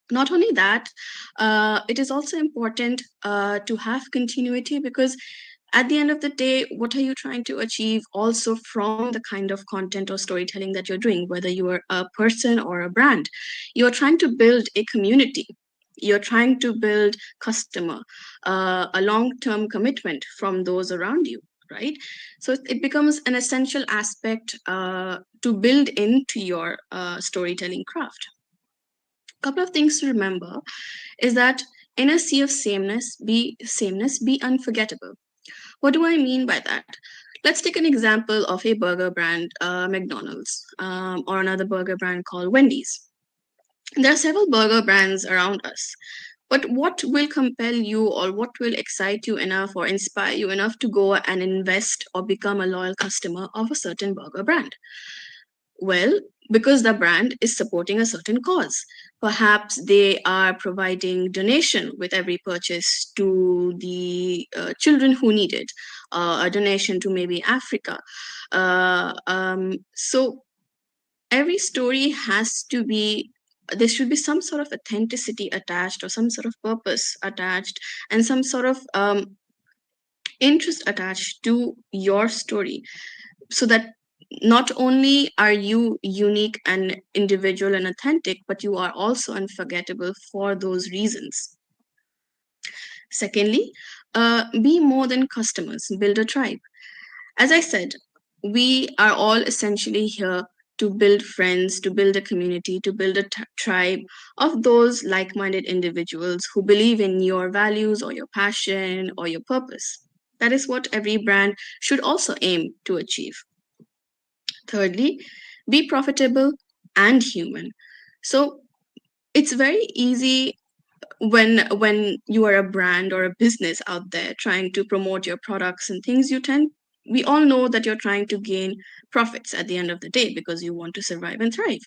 Not only that, it is also important to have continuity, because at the end of the day, what are you trying to achieve also from the kind of content or storytelling that you're doing, whether you are a person or a brand? You're trying to build a community. You're trying to build customer, a long-term commitment from those around you, right? So it becomes an essential aspect to build into your storytelling craft. A couple of things to remember is that in a sea of sameness, be unforgettable. What do I mean by that? Let's take an example of a burger brand, McDonald's, or another burger brand called Wendy's. There are several burger brands around us, but what will compel you or what will excite you enough or inspire you enough to go and invest or become a loyal customer of a certain burger brand? Well, because the brand is supporting a certain cause. Perhaps they are providing donation with every purchase to the children who need it, a donation to maybe Africa. So every story has to be, there should be some sort of authenticity attached or some sort of purpose attached and some sort of interest attached to your story, so that not only are you unique and individual and authentic, but you are also unforgettable for those reasons. Secondly, be more than customers, build a tribe. As I said, we are all essentially here to build friends, to build a community, to build a tribe of those like minded individuals who believe in your values or your passion or your purpose. That is what every brand should also aim to achieve. Thirdly, be profitable and human. So it's very easy when you are a brand or a business out there trying to promote your products and things, we all know that you're trying to gain profits at the end of the day because you want to survive and thrive.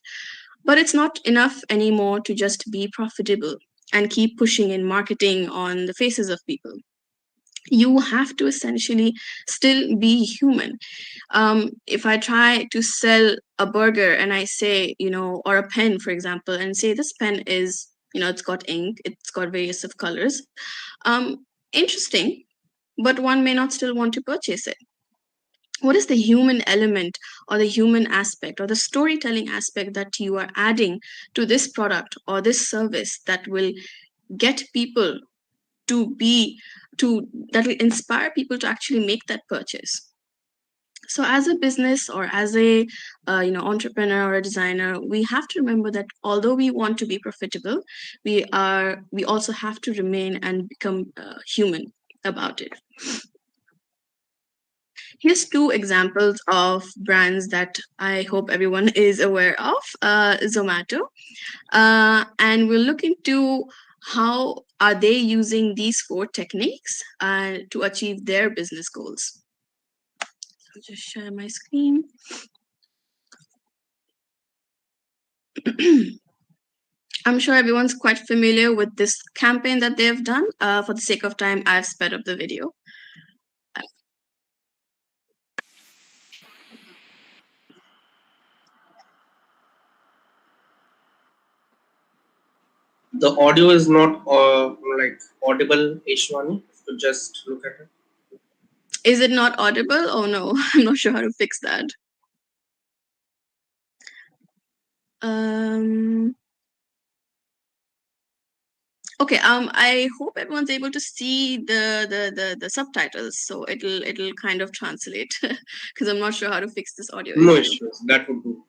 But it's not enough anymore to just be profitable and keep pushing in marketing on the faces of people. You have to essentially still be human. If I try to sell a burger and I say, or a pen, for example, and say this pen is, it's got ink, it's got various of colors, interesting, but one may not still want to purchase it. What is the human element or the human aspect or the storytelling aspect that you are adding to this product or this service that will get people that will inspire people to actually make that purchase? So as a business or as a entrepreneur or a designer, we have to remember that although we want to be profitable, we also have to remain and become human about it. Here's two examples of brands that I hope everyone is aware of. Zomato, and we'll look into how are they using these 4 techniques to achieve their business goals. I'll just share my screen. I'm sure everyone's quite familiar with this campaign that they've done. For the sake of time, I've sped up the video. The audio is not audible, Ishwani. So just look at it. Is it not audible? Oh no, I'm not sure how to fix that. Okay, I hope everyone's able to see the subtitles, so it'll kind of translate, because I'm not sure how to fix this audio issue. No issues, that would do.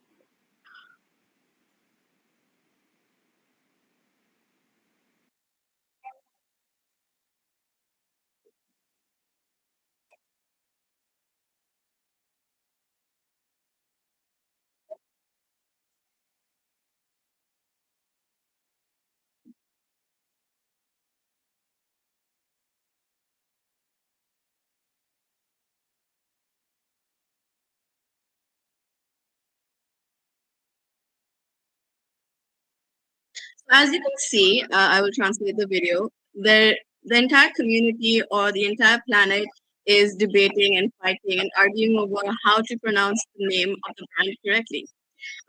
As you can see, I will translate the video. The entire community or the entire planet is debating and fighting and arguing over how to pronounce the name of the brand correctly.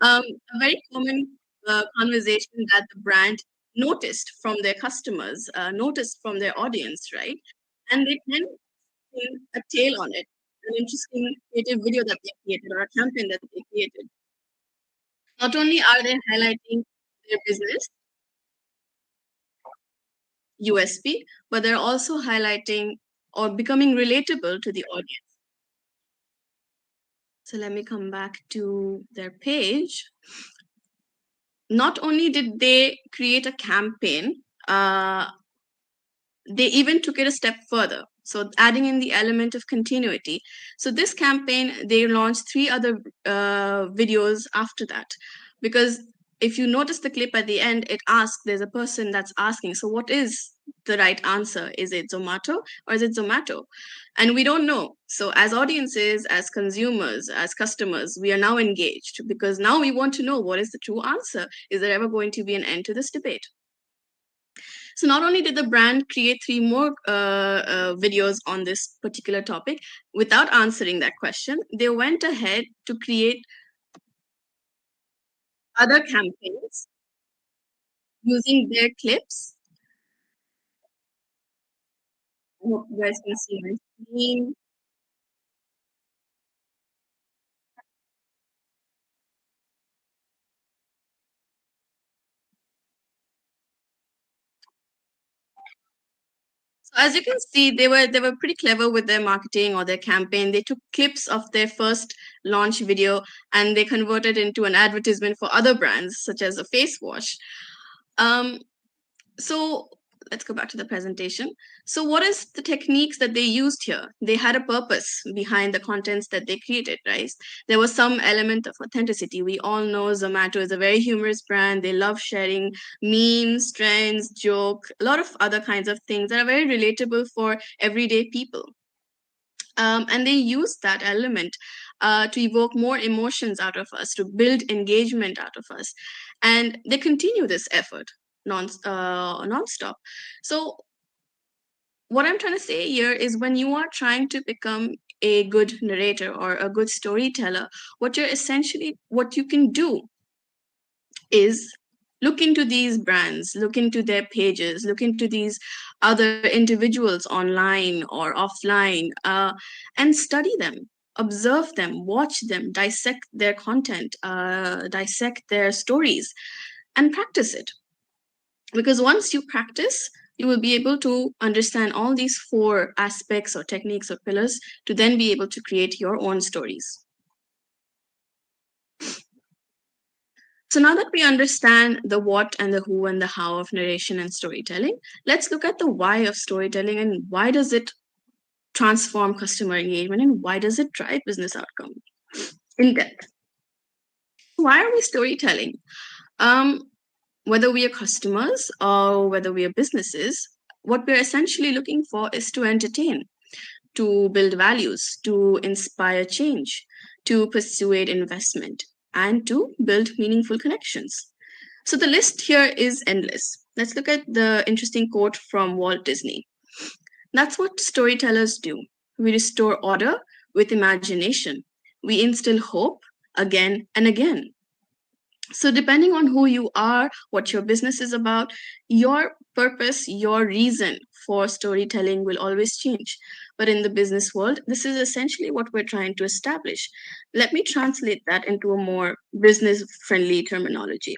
A very common conversation that the brand noticed from their customers, noticed from their audience, right? And they can see a tale on it, an interesting creative video that they created or a campaign that they created. Not only are they highlighting their business USP, but they're also highlighting or becoming relatable to the audience. So let me come back to their page. Not only did they create a campaign, they even took it a step further. So adding in the element of continuity. So this campaign, they launched 3 other videos after that, because if you notice the clip at the end, it asks, there's a person that's asking, so what is the right answer? Is it Zomato or is it Zomato? And we don't know. So as audiences, as consumers, as customers, we are now engaged because now we want to know what is the true answer. Is there ever going to be an end to this debate? So not only did the brand create 3 more videos on this particular topic, without answering that question, they went ahead to create other campaigns using their clips. I hope you guys can see my screen. So as you can see, they were pretty clever with their marketing or their campaign. They took clips of their first launch video and they converted into an advertisement for other brands, such as a face wash. So let's go back to the presentation. So what is the techniques that they used here? They had a purpose behind the contents that they created, right? There was some element of authenticity. We all know Zomato is a very humorous brand. They love sharing memes, trends, joke, a lot of other kinds of things that are very relatable for everyday people. And they use that element to evoke more emotions out of us, to build engagement out of us. And they continue this effort non-stop. So what I'm trying to say here is when you are trying to become a good narrator or a good storyteller, what you can do is look into these brands, look into their pages, look into these other individuals online or offline, and study them, observe them, watch them, dissect their content, dissect their stories, and practice it. Because once you practice, you will be able to understand all these 4 aspects or techniques or pillars to then be able to create your own stories. So now that we understand the what and the who and the how of narration and storytelling, let's look at the why of storytelling and why does it transform customer engagement and why does it drive business outcome in depth. Why are we storytelling? Whether we are customers or whether we are businesses, what we're essentially looking for is to entertain, to build values, to inspire change, to persuade investment, and to build meaningful connections. So the list here is endless. Let's look at the interesting quote from Walt Disney. That's what storytellers do. We restore order with imagination. We instill hope again and again. So depending on who you are, what your business is about, your purpose, your reason for storytelling will always change. But in the business world, this is essentially what we're trying to establish. Let me translate that into a more business-friendly terminology.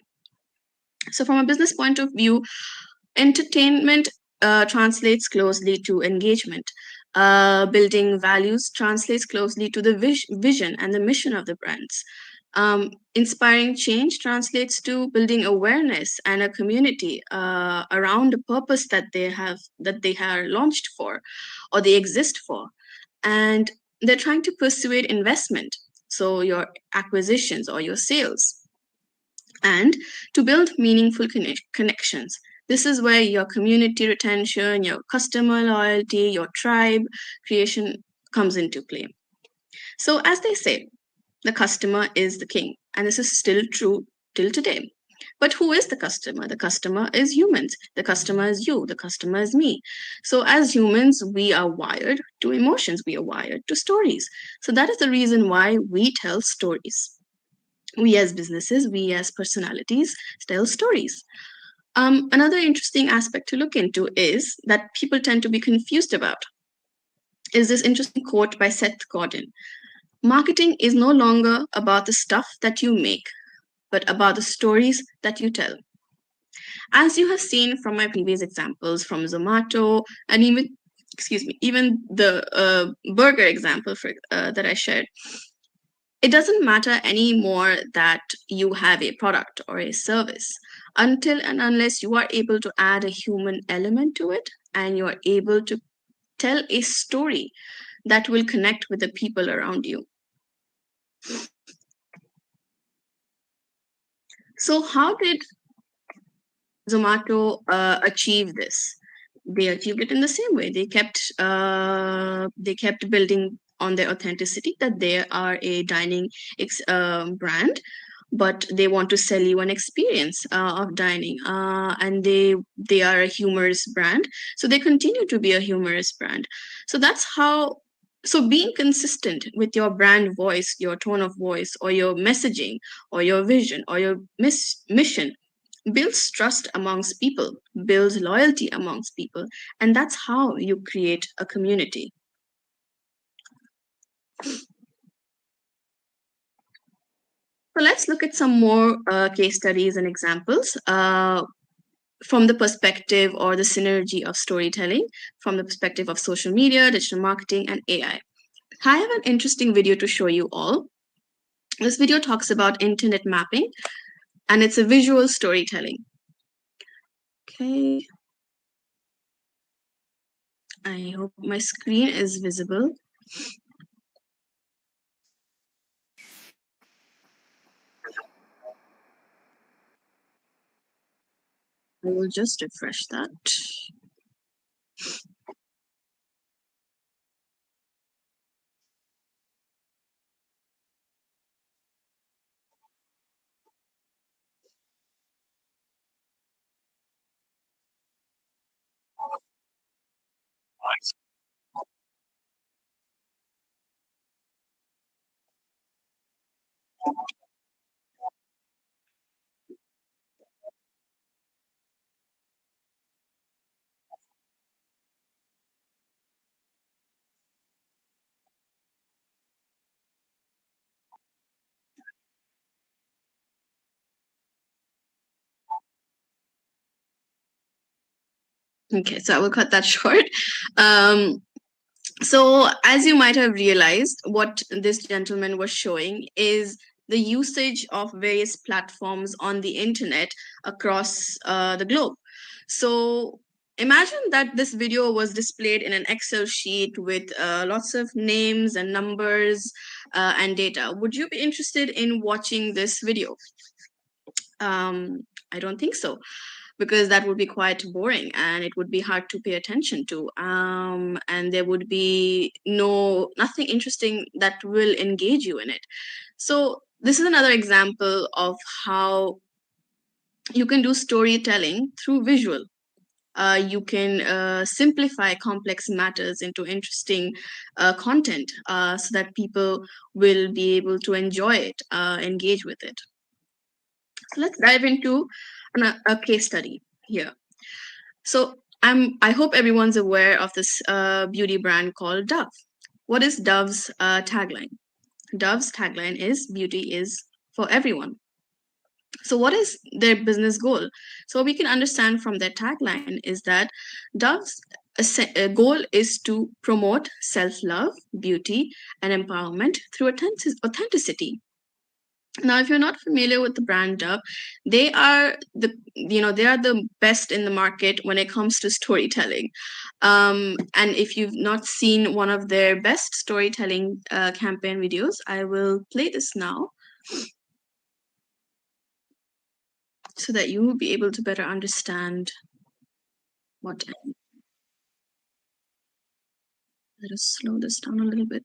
So from a business point of view, entertainment translates closely to engagement. Building values translates closely to the vision and the mission of the brands. Inspiring change translates to building awareness and a community around a purpose that they are launched for or they exist for. And they're trying to persuade investment, so your acquisitions or your sales, and to build meaningful connections. This is where your community retention, your customer loyalty, your tribe creation comes into play. So as they say, the customer is the king. And this is still true till today. But who is the customer? The customer is humans. The customer is you. The customer is me. So as humans, we are wired to emotions. We are wired to stories. So that is the reason why we tell stories. We as businesses, we as personalities tell stories. Another interesting aspect to look into is that people tend to be confused about is this interesting quote by Seth Godin. Marketing is no longer about the stuff that you make, but about the stories that you tell. As you have seen from my previous examples from Zomato and even the burger example that I shared, it doesn't matter anymore that you have a product or a service until and unless you are able to add a human element to it and you are able to tell a story that will connect with the people around you. So how did Zomato achieve this? They achieved it in the same way. They kept building on their authenticity that they are a dining brand, but they want to sell you an experience of dining, and they are a humorous brand, so they continue to be a humorous brand. So that's how. So being consistent with your brand voice, your tone of voice, or your messaging, or your vision, or your mission builds trust amongst people, builds loyalty amongst people, and that's how you create a community. So let's look at some more case studies and examples from the perspective or the synergy of storytelling, from the perspective of social media, digital marketing, and AI. I have an interesting video to show you all. This video talks about internet mapping, and it's a visual storytelling. Okay. I hope my screen is visible. I will just refresh that. Okay, so I will cut that short. So, as you might have realized, what this gentleman was showing is the usage of various platforms on the internet across the globe. So, imagine that this video was displayed in an Excel sheet with lots of names and numbers and data. Would you be interested in watching this video? I don't think so, because that would be quite boring and it would be hard to pay attention to, and there would be nothing interesting that will engage you in it. So this is another example of how you can do storytelling through visual. You can simplify complex matters into interesting content, so that people will be able to enjoy it, engage with it. So let's dive into a case study here. So I hope everyone's aware of this beauty brand called Dove. What is Dove's tagline? Dove's tagline is "Beauty is for everyone." So what is their business goal? So we can understand from their tagline is that Dove's goal is to promote self-love, beauty, and empowerment through authenticity. Now, if you're not familiar with the brand Dove, they are the best in the market when it comes to storytelling. And if you've not seen one of their best storytelling campaign videos, I will play this now so that you will be able to better understand what. Let us slow this down a little bit.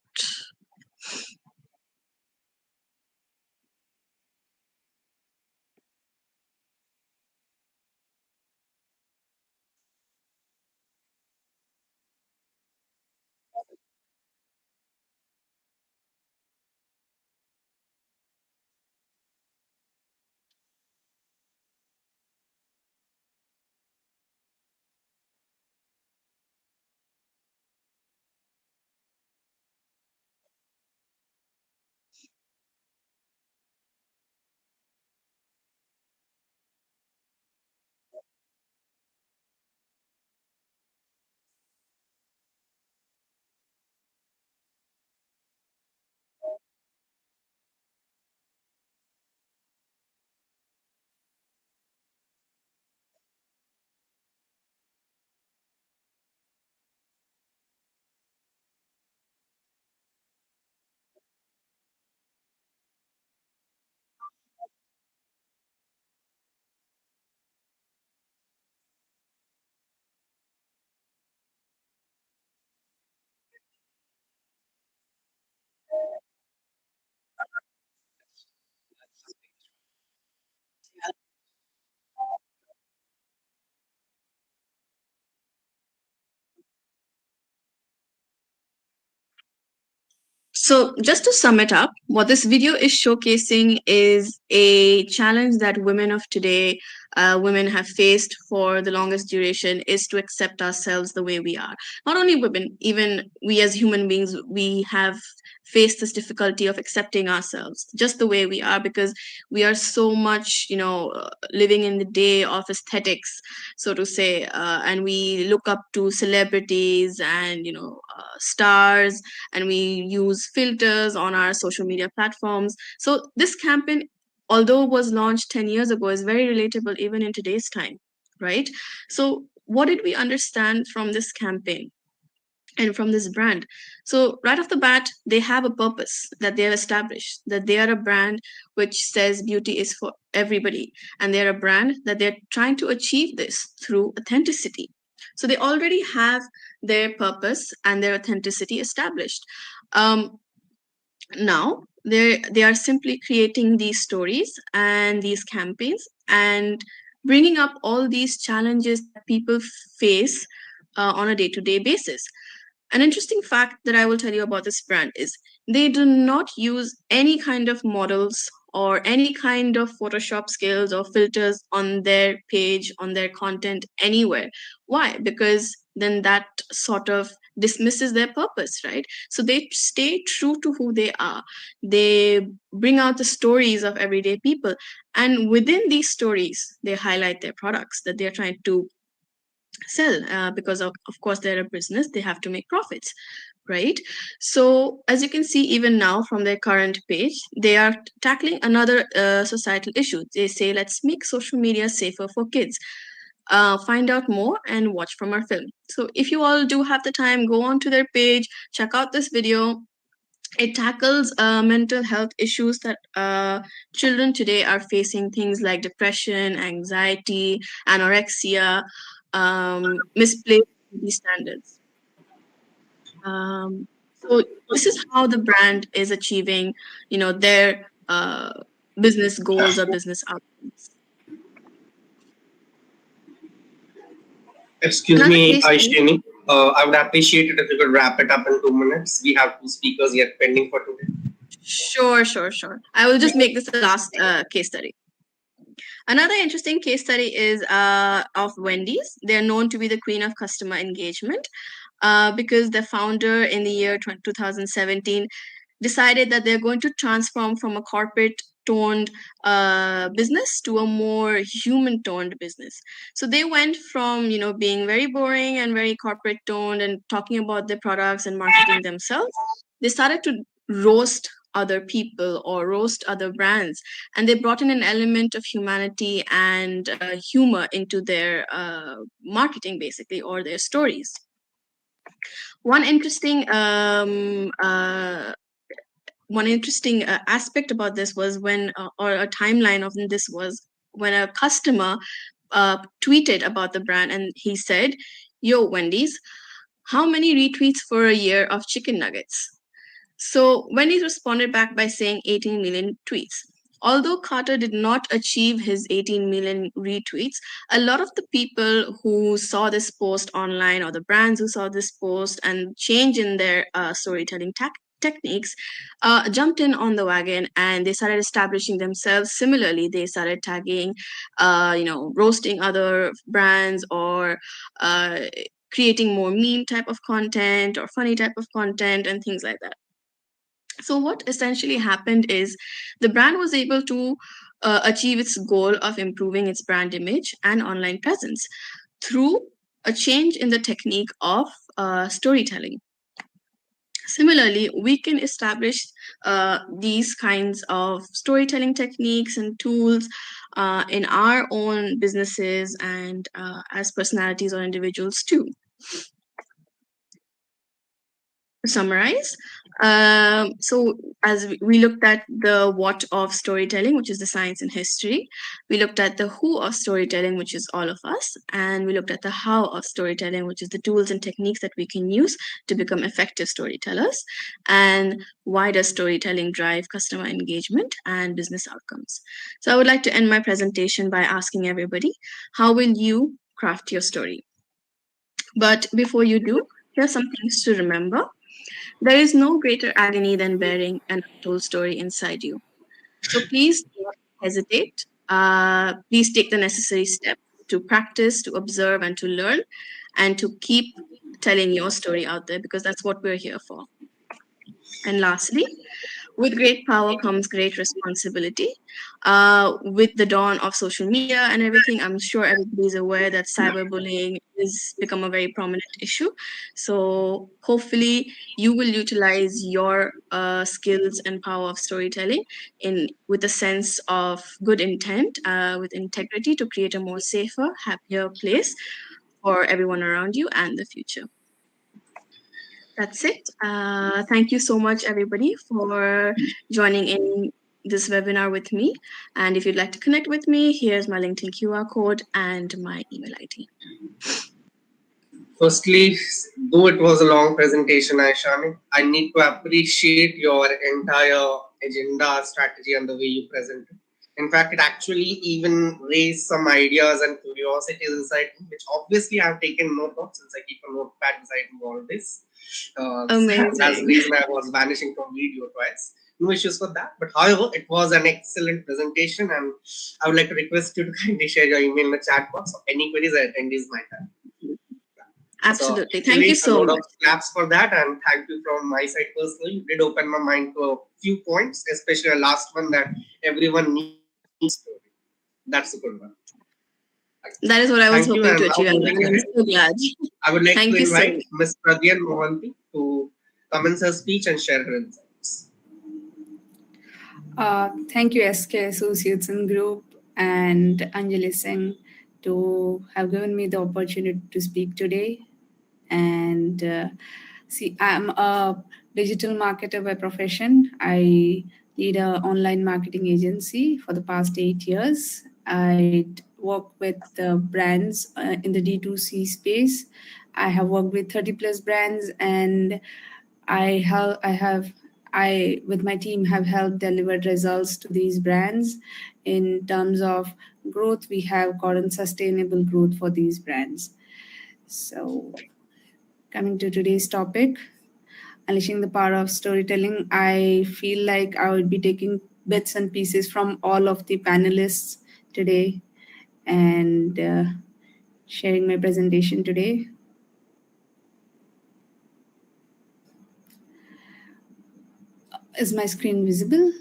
So, just to sum it up, what this video is showcasing is a challenge that women of today, women have faced for the longest duration, is to accept ourselves the way we are. Not only women, even we as human beings, we have faced this difficulty of accepting ourselves just the way we are, because we are so much, living in the day of aesthetics, so to say, and we look up to celebrities and stars, and we use filters on our social media platforms. So this campaign, although was launched 10 years ago, is very relatable even in today's time, right? So what did we understand from this campaign and from this brand? So right off the bat, they have a purpose that they have established, that they are a brand which says beauty is for everybody, and they're a brand that they're trying to achieve this through authenticity. So they already have their purpose and their authenticity established. Now they are simply creating these stories and these campaigns and bringing up all these challenges that people face on a day-to-day basis. An interesting fact that I will tell you about this brand is they do not use any kind of models or any kind of Photoshop skills or filters on their page, on their content anywhere. Why? Because then that sort of dismisses their purpose, right? So they stay true to who they are. They bring out the stories of everyday people. And within these stories, they highlight their products that they're trying to sell, because of course they're a business, they have to make profits, right? So as you can see, even now from their current page, they are tackling another societal issue. They say, let's make social media safer for kids. Find out more and watch from our film. So if you all do have the time, go on to their page, check out this video. It tackles mental health issues that children today are facing, things like depression, anxiety, anorexia, misplaced beauty standards. So this is how the brand is achieving, their business goals or business outcomes. Excuse Another me, case study. Aishini. I would appreciate it if you could wrap it up in 2 minutes. We have two speakers yet pending for today. Sure. I will just make this the last case study. Another interesting case study is of Wendy's. They're known to be the queen of customer engagement because the founder in the year 2017 decided that they're going to transform from a corporate toned business to a more human toned business. So they went from being very boring and very corporate toned and talking about their products and marketing themselves. They started to roast other people or roast other brands, and they brought in an element of humanity and humor into their marketing, basically, or their stories. One interesting aspect about this was when, or a timeline of this was when a customer tweeted about the brand, and he said, "Yo, Wendy's, how many retweets for a year of chicken nuggets?" So Wendy's responded back by saying 18 million tweets. Although Carter did not achieve his 18 million retweets, a lot of the people who saw this post online, or the brands who saw this post and change in their storytelling techniques, jumped in on the wagon, and they started establishing themselves. Similarly, they started tagging, roasting other brands, or creating more meme type of content or funny type of content and things like that. So what essentially happened is the brand was able to achieve its goal of improving its brand image and online presence through a change in the technique of storytelling. Similarly, we can establish these kinds of storytelling techniques and tools in our own businesses and as personalities or individuals too. To summarize, so as we looked at the what of storytelling, which is the science and history, we looked at the who of storytelling, which is all of us, and we looked at the how of storytelling, which is the tools and techniques that we can use to become effective storytellers, and why does storytelling drive customer engagement and business outcomes. So I would like to end my presentation by asking everybody, how will you craft your story? But before you do, here are some things to remember. There is no greater agony than bearing an untold story inside you. So please do not hesitate. Please take the necessary steps to practice, to observe, and to learn, and to keep telling your story out there, because that's what we're here for. And lastly, with great power comes great responsibility. With the dawn of social media and everything, I'm sure everybody is aware that cyberbullying has become a very prominent issue. So hopefully, you will utilize your skills and power of storytelling in with a sense of good intent, with integrity, to create a more safer, happier place for everyone around you and the future. That's it. Thank you so much, everybody, for joining in this webinar with me. And if you'd like to connect with me, here's my LinkedIn QR code and my email ID. Firstly, though it was a long presentation, Aishani, I need to appreciate your entire agenda, strategy, and the way you presented. In fact, it actually even raised some ideas and curiosities inside me, which obviously I've taken note of since I keep a notepad beside me always. That's the reason I was vanishing from video twice. No issues with that. But however, it was an excellent presentation, and I would like to request you to kindly share your email in the chat box of any queries that attendees might have. Absolutely. So, thank you so much. Claps for that, and thank you from my side personally. You did open my mind to a few points, especially the last one, that everyone needs story. That's a good one. That is what I was hoping to achieve. I'm so glad. I would like to invite Ms. Pradyan Mohanty to commence her speech and share her insights. Thank you, SK Associates and Group and Anjali Singh, to have given me the opportunity to speak today. And I'm a digital marketer by profession. I lead an online marketing agency for the past 8 years. I work with brands in the D2C space. I have worked with 30 plus brands, and I, with my team, have helped deliver results to these brands. In terms of growth, we have gotten sustainable growth for these brands. So, coming to today's topic, unleashing the power of storytelling, I feel like I would be taking bits and pieces from all of the panelists today and sharing my presentation today. Is my screen visible?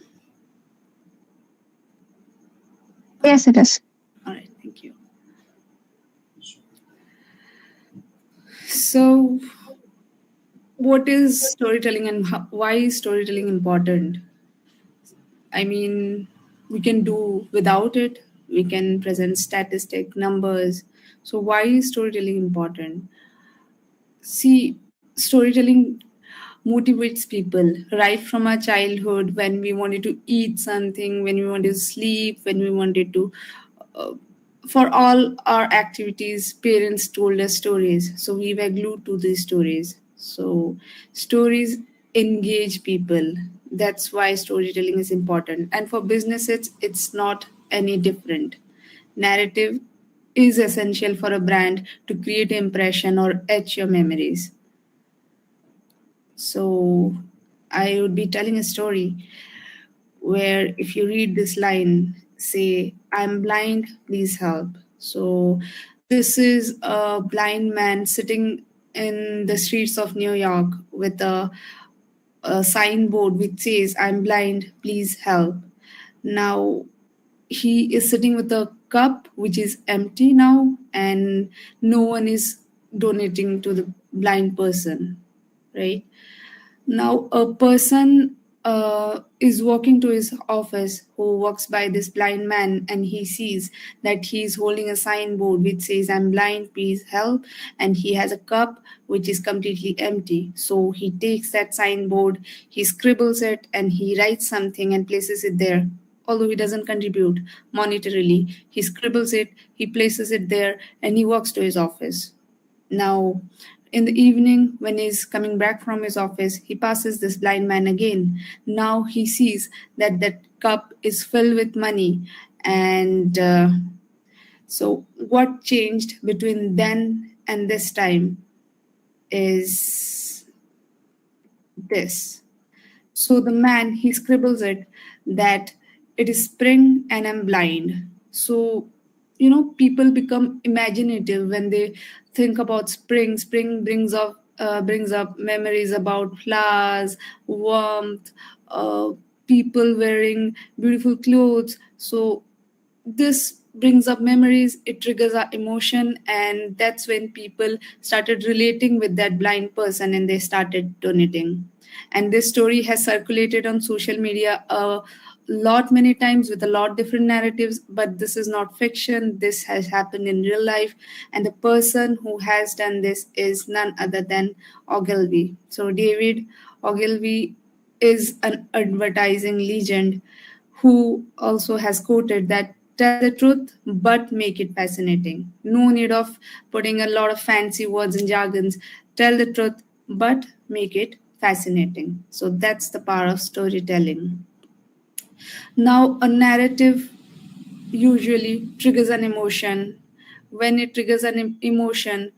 Yes, it is. All right, thank you. So, what is storytelling, and why is storytelling important? I mean, we can do without it. We can present statistic numbers. So why is storytelling important? See, storytelling motivates people right from our childhood, when we wanted to eat something, when we wanted to sleep, when we wanted to for all our activities, parents told us stories, so we were glued to these stories. So stories engage people. That's why storytelling is important. And for businesses, it's not any different. Narrative is essential for a brand to create an impression or etch your memories. So I would be telling a story where, if you read this line, say, "I'm blind, please help." So this is a blind man sitting in the streets of New York with a signboard which says, "I'm blind, please help." Now he is sitting with a cup which is empty now, and no one is donating to the blind person, right? Now a person is walking to his office, who walks by this blind man, and he sees that he is holding a signboard which says, "I'm blind, please help," and he has a cup which is completely empty. So he takes that signboard, he scribbles it, and he writes something and places it there. Although he doesn't contribute monetarily, he scribbles it, he places it there, and he walks to his office. Now, in the evening, when he's coming back from his office, he passes this blind man again. Now he sees that that cup is filled with money. And so what changed between then and this time is this. So the man, he scribbles it that it is spring and I'm blind. So, people become imaginative when they think about spring. Spring brings up memories about flowers, warmth, uh, people wearing beautiful clothes. So this brings up memories, it triggers our emotion, and that's when people started relating with that blind person and they started donating. And this story has circulated on social media a lot many times with a lot different narratives, but this is not fiction, this has happened in real life. And the person who has done this is none other than Ogilvy. So David Ogilvy is an advertising legend who also has quoted that tell the truth but make it fascinating. No need of putting a lot of fancy words and jargons. Tell the truth but make it fascinating. So that's the power of storytelling. Now, a narrative usually triggers an emotion. When it triggers an emotion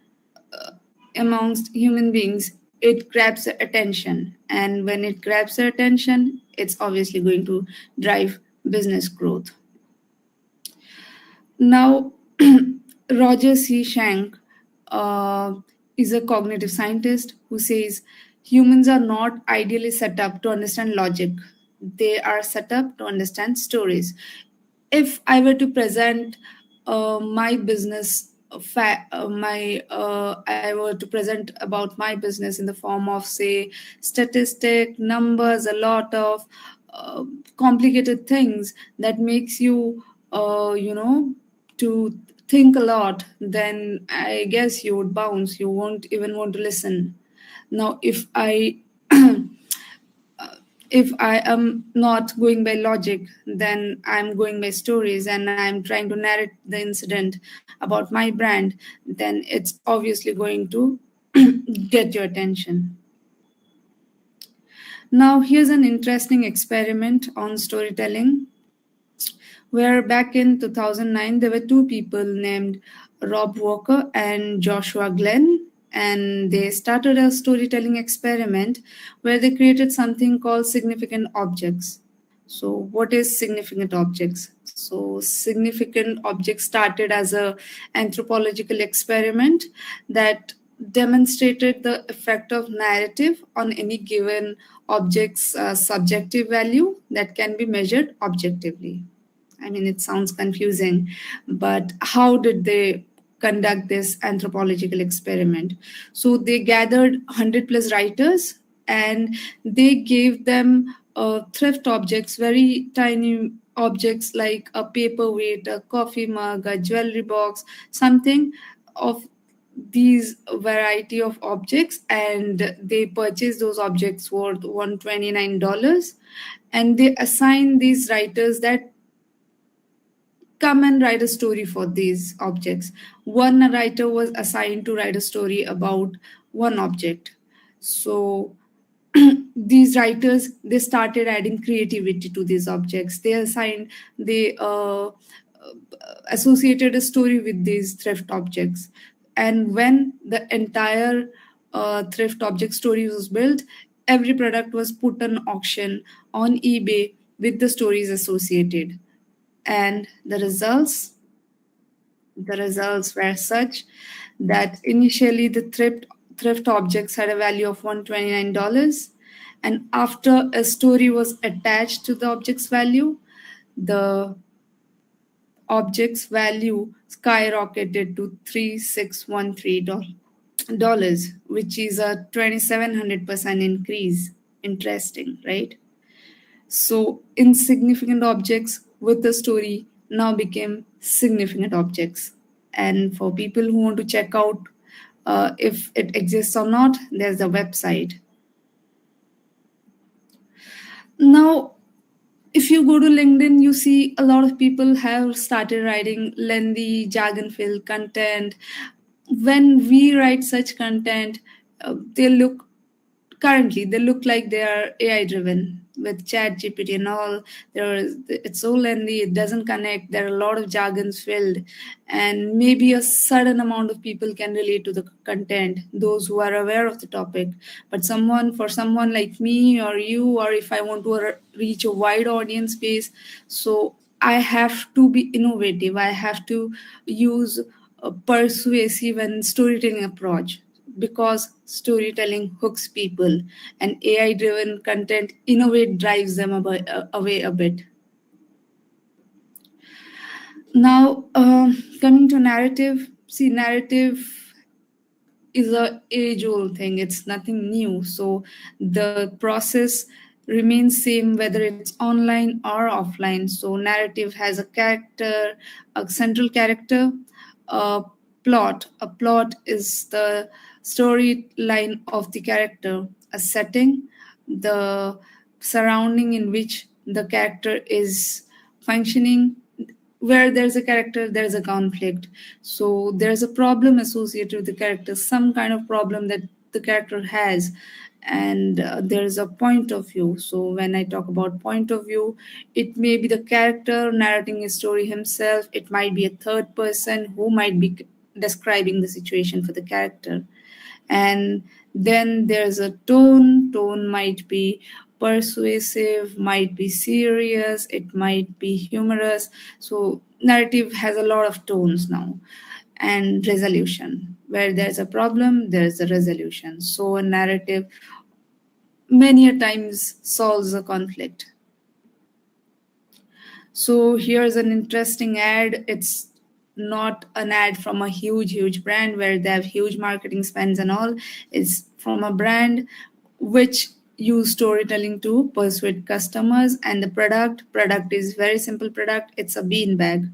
amongst human beings, it grabs the attention. And when it grabs the attention, it's obviously going to drive business growth. Now, Roger C. Schenck is a cognitive scientist who says humans are not ideally set up to understand logic, they are set up to understand stories. If I were to present my business, I were to present about my business in the form of, say, statistic, numbers, a lot of complicated things that makes you, to think a lot, then I guess you would bounce. You won't even want to listen. Now, if I am not going by logic, then I'm going by stories and I'm trying to narrate the incident about my brand, then it's obviously going to get your attention. Now, here's an interesting experiment on storytelling where back in 2009, there were two people named Rob Walker and Joshua Glenn, and they started a storytelling experiment where they created something called significant objects. So, what is significant objects? So, significant objects started as a anthropological experiment that demonstrated the effect of narrative on any given object's subjective value that can be measured objectively. I mean, it sounds confusing, but how did they conduct this anthropological experiment? So they gathered 100 plus writers and they gave them thrift objects, very tiny objects like a paperweight, a coffee mug, a jewelry box, something of these variety of objects, and they purchased those objects worth $129, and they assigned these writers that come and write a story for these objects. One writer was assigned to write a story about one object. So these writers, they started adding creativity to these objects. They associated a story with these thrift objects. And when the entire thrift object story was built, every product was put on auction on eBay with the stories associated. And the results were such that initially the thrift objects had a value of $129, and after a story was attached to the object's value, the object's value skyrocketed to $3,613, which is a 2,700% increase. Interesting, right? So insignificant objects with the story now became significant objects. And for people who want to check out if it exists or not, there's a website. Now, if you go to LinkedIn, you see a lot of people have started writing lengthy jargon-filled content. When we write such content, they look like they are AI driven. with chat gpt and all. It's so lengthy, it doesn't connect, there are a lot of jargons filled, and maybe a certain amount of people can relate to the content, those who are aware of the topic. But for someone like me or you, or if I want to reach a wide audience base, so I have to be innovative, I have to use a persuasive and storytelling approach, because storytelling hooks people, and AI driven content innovate drives them away a bit. Now, coming to narrative, see, narrative is a age old thing, it's nothing new. So the process remains same whether it's online or offline. So narrative has a character, a central character, a plot is the storyline of the character, a setting, the surrounding in which the character is functioning. Where there's a character, there's a conflict. So there's a problem associated with the character, some kind of problem that the character has, and there's a point of view. So when I talk about point of view, it may be the character narrating a story himself, it might be a third person who might be describing the situation for the character. And then there's a tone might be persuasive, might be serious, it might be humorous. So narrative has a lot of tones now. And resolution, where there's a problem, there's a resolution. So a narrative many a times solves a conflict. So here's an interesting ad. It's not an ad from a huge brand where they have huge marketing spends and all. It's from a brand which use storytelling to persuade customers. And the product is very simple product. It's a bean bag.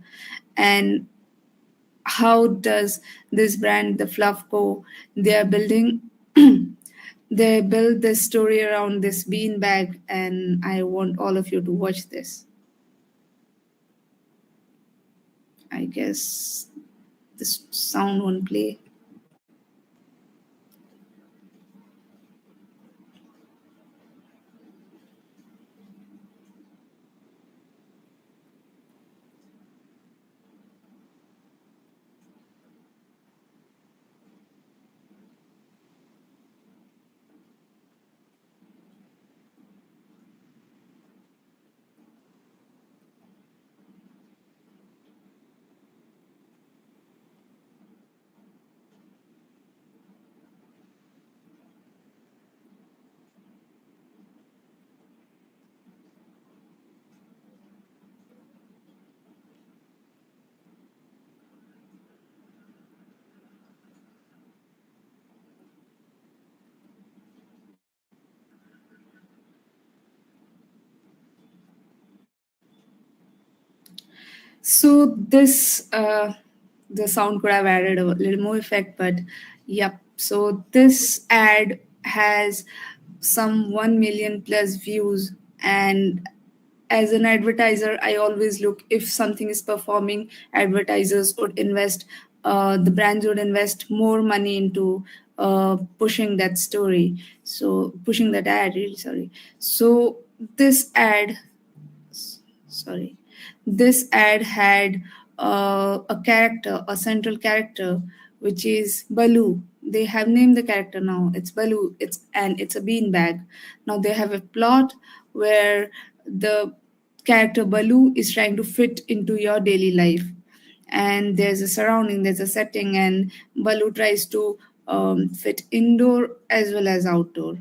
And how does this brand, the Fluff Co, they are building they build this story around this bean bag, and I want all of you to watch this. I guess this sound won't play. So this, the sound could have added a little more effect, but yep. So this ad has some 1 million plus views, and as an advertiser, I always look if something is performing, advertisers would invest, the brands would invest more money into pushing that story. So pushing that ad, really sorry. So this ad, sorry, this ad had a character, a central character, which is Baloo. They have named the character now. It's Baloo. It's a beanbag. Now they have a plot where the character Baloo is trying to fit into your daily life, and there's a surrounding, there's a setting, and Baloo tries to fit indoor as well as outdoor.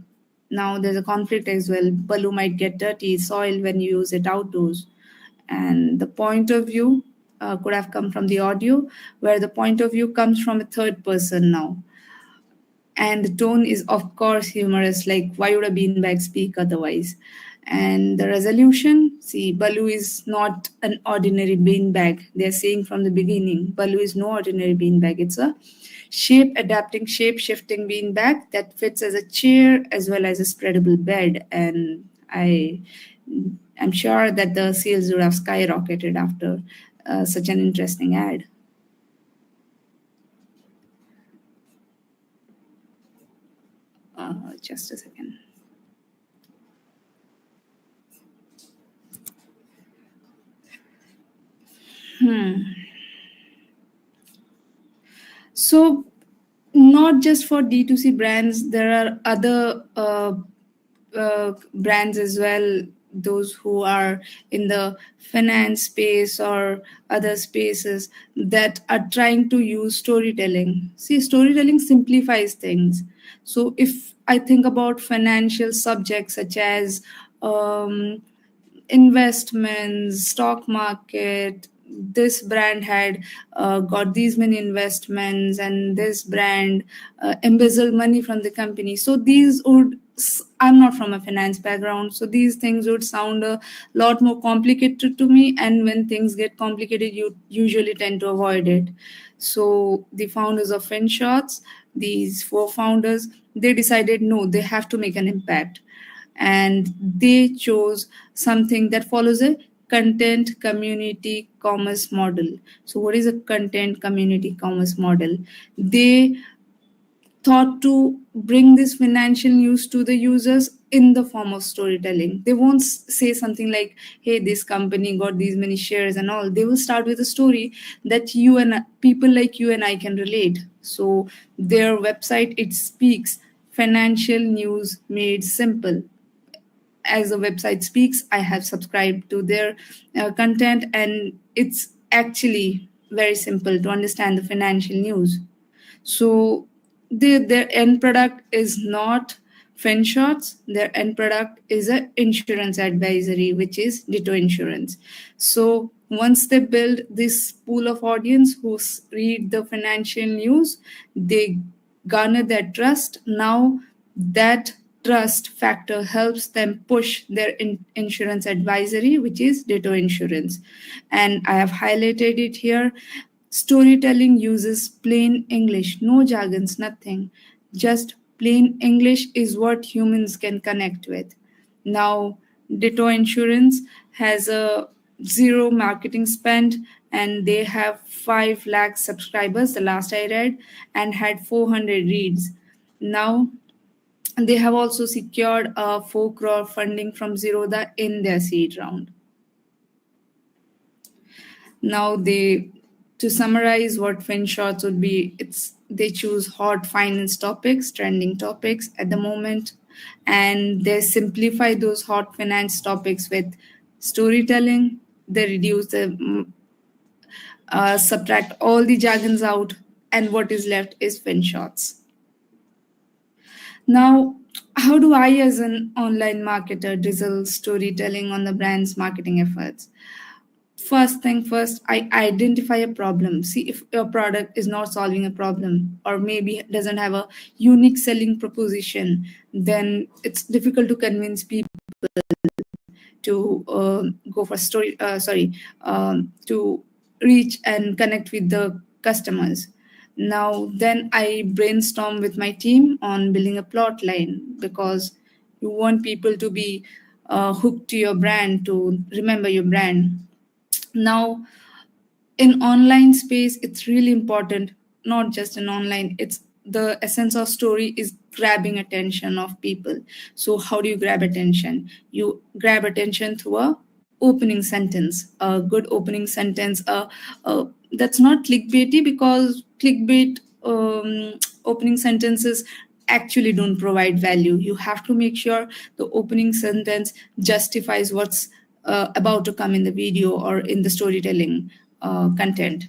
Now there's a conflict as well. Baloo might get dirty, soil when you use it outdoors. And the point of view could have come from the audio, where the point of view comes from a third person now. And the tone is, of course, humorous, like why would a beanbag speak otherwise? And the resolution, see, Baloo is not an ordinary beanbag. They're saying from the beginning, Baloo is no ordinary beanbag. It's a shape shifting beanbag that fits as a chair as well as a spreadable bed. And I'm sure that the sales would have skyrocketed after such an interesting ad. Just a second. So not just for D2C brands, there are other brands as well, those who are in the finance space or other spaces that are trying to use storytelling. See, storytelling simplifies things. So if I think about financial subjects such as um, investments, stock market, this brand had got these many investments, and this brand embezzled money from the company. So these would, I'm not from a finance background, so these things would sound a lot more complicated to me. And when things get complicated, you usually tend to avoid it. So the founders of FinShots, these four founders, they decided no, they have to make an impact, and they chose something that follows a content community commerce model. So what is a content community commerce model? They thought to bring this financial news to the users in the form of storytelling. They won't say something like, hey, this company got these many shares and all. They will start with a story that you and people like you and I can relate. So their website, it speaks financial news made simple. As the website speaks, I have subscribed to their content, and it's actually very simple to understand the financial news. So their end product is not FinShots. Their end product is an insurance advisory, which is Ditto Insurance. So once they build this pool of audience who read the financial news, they garner their trust. Now that trust factor helps them push their insurance advisory, which is Ditto Insurance. And I have highlighted it here. Storytelling uses plain English, no jargons, nothing. Just plain English is what humans can connect with. Now, Ditto Insurance has a zero marketing spend, and they have 5 lakh subscribers, the last I read, and had 400 reads. Now, they have also secured a 4 crore funding from Zerodha in their seed round. Now to summarize what FinShots would be, it's they choose hot finance topics, trending topics at the moment, and they simplify those hot finance topics with storytelling. They reduce the subtract all the jargons out, and what is left is FinShots. Now, how do I, as an online marketer, drizzle storytelling on the brand's marketing efforts? First thing first, I identify a problem. See if your product is not solving a problem, or maybe doesn't have a unique selling proposition, then it's difficult to convince people to go for to reach and connect with the customers. Now then I brainstorm with my team on building a plot line, because you want people to be hooked to your brand, to remember your brand. Now in online space, it's really important, not just in online, it's the essence of story is grabbing attention of people. So how do you grab attention? You grab attention through a opening sentence, a good opening sentence, that's not clickbaity, because clickbait opening sentences actually don't provide value. You have to make sure the opening sentence justifies what's about to come in the video or in the storytelling content.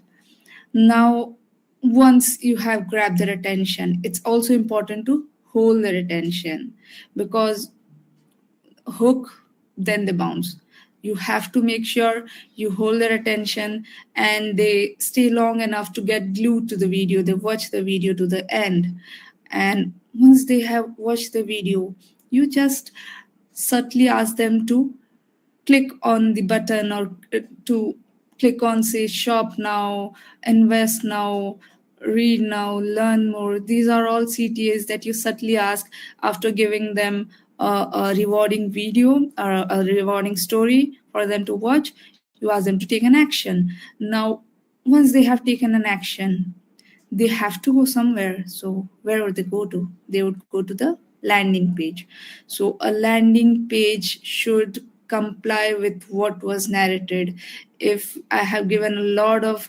Now, once you have grabbed their attention, it's also important to hold their attention, because hook, then they bounce. You have to make sure you hold their attention and they stay long enough to get glued to the video. They watch the video to the end. And once they have watched the video, you just subtly ask them to click on the button, or to click on, say, shop now, invest now, read now, learn more. These are all CTAs that you subtly ask after giving them a rewarding video or a rewarding story for them to watch. You ask them to take an action. Now, once they have taken an action, they have to go somewhere. So where would they go to? They would go to the landing page. So a landing page should comply with what was narrated. If I have given a lot of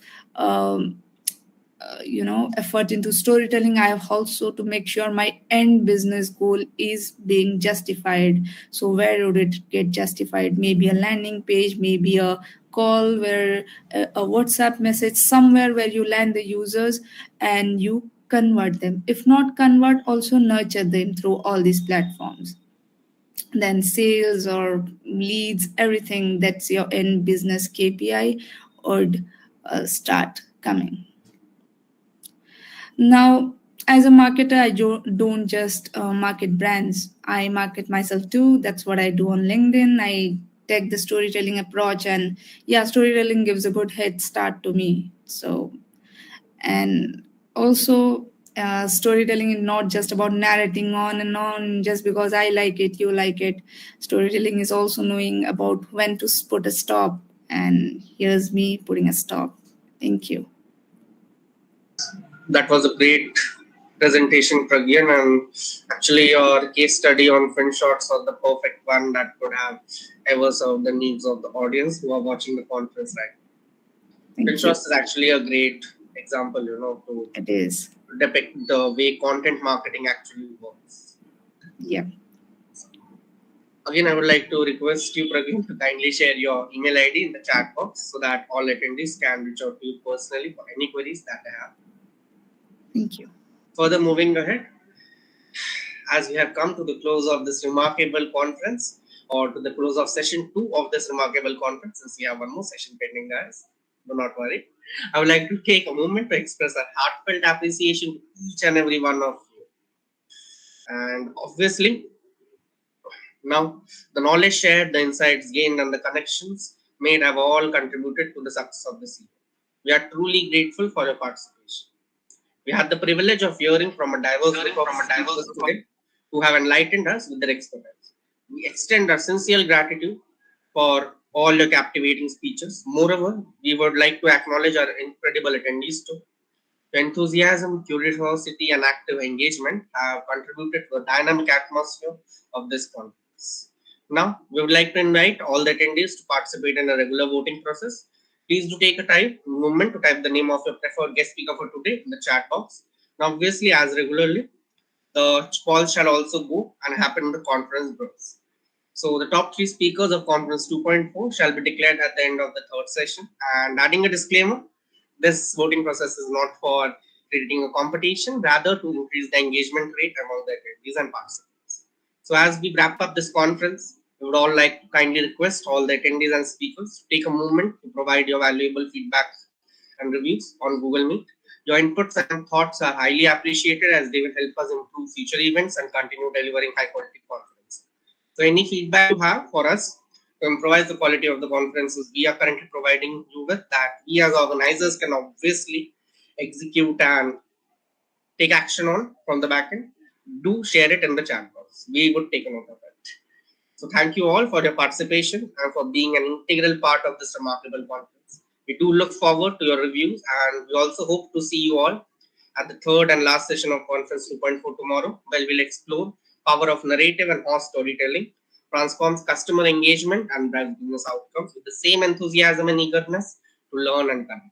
effort into storytelling. I have also to make sure my end business goal is being justified. So where would it get justified? Maybe a landing page, maybe a call, where a WhatsApp message, somewhere where you land the users and you convert them. If not convert, also nurture them through all these platforms. Then sales or leads, everything that's your end business KPI would start coming. Now, as a marketer, I don't just market brands. I market myself too. That's what I do on LinkedIn. I take the storytelling approach, and yeah, storytelling gives a good head start to me. So, and also, storytelling is not just about narrating on and on just because I like it, you like it. Storytelling is also knowing about when to put a stop. And here's me putting a stop. Thank you. That was a great presentation, Pragyan, and actually your case study on FinShots was the perfect one that could have ever served the needs of the audience who are watching the conference right now. FinShots is actually a great example, to It is. depict the way content marketing actually works. Yeah. Again, I would like to request you, Pragyan, to kindly share your email ID in the chat box so that all attendees can reach out to you personally for any queries that they have. Thank you. Further moving ahead, as we have come to the close of this remarkable conference, or to the close of session 2 of this remarkable conference, since we have one more session pending, guys, do not worry. I would like to take a moment to express a heartfelt appreciation to each and every one of you. And obviously, now the knowledge shared, the insights gained, and the connections made have all contributed to the success of this event. We are truly grateful for your participation. We had the privilege of hearing from a diverse group of speakers today who have enlightened us with their expertise. We extend our sincere gratitude for all your captivating speeches. Moreover, we would like to acknowledge our incredible attendees too. Your enthusiasm, curiosity, and active engagement have contributed to the dynamic atmosphere of this conference. Now, we would like to invite all the attendees to participate in a regular voting process. Please do take a moment to type the name of your preferred guest speaker for today in the chat box. Now, obviously, as regularly, the poll shall also go and happen in the conference browser. So the top 3 speakers of conference 2.4 shall be declared at the end of the third session. And adding a disclaimer, this voting process is not for creating a competition, rather to increase the engagement rate among the attendees and participants. So as we wrap up this conference, we would all like to kindly request all the attendees and speakers to take a moment to provide your valuable feedback and reviews on Google Meet. Your inputs and thoughts are highly appreciated as they will help us improve future events and continue delivering high quality conference. So any feedback you have for us to improvise the quality of the conferences we are currently providing you with, that we as organizers can obviously execute and take action on from the backend, do share it in the chat box. We would take a note of it. So thank you all for your participation and for being an integral part of this remarkable conference. We do look forward to your reviews, and we also hope to see you all at the third and last session of Conference 2.4 tomorrow, where we'll explore power of narrative and horse storytelling, transforms customer engagement and drives business outcomes with the same enthusiasm and eagerness to learn and connect.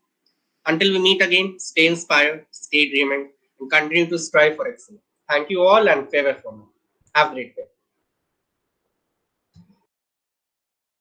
Until we meet again, stay inspired, stay dreaming, and continue to strive for excellence. Thank you all, and farewell from me. Have a great day.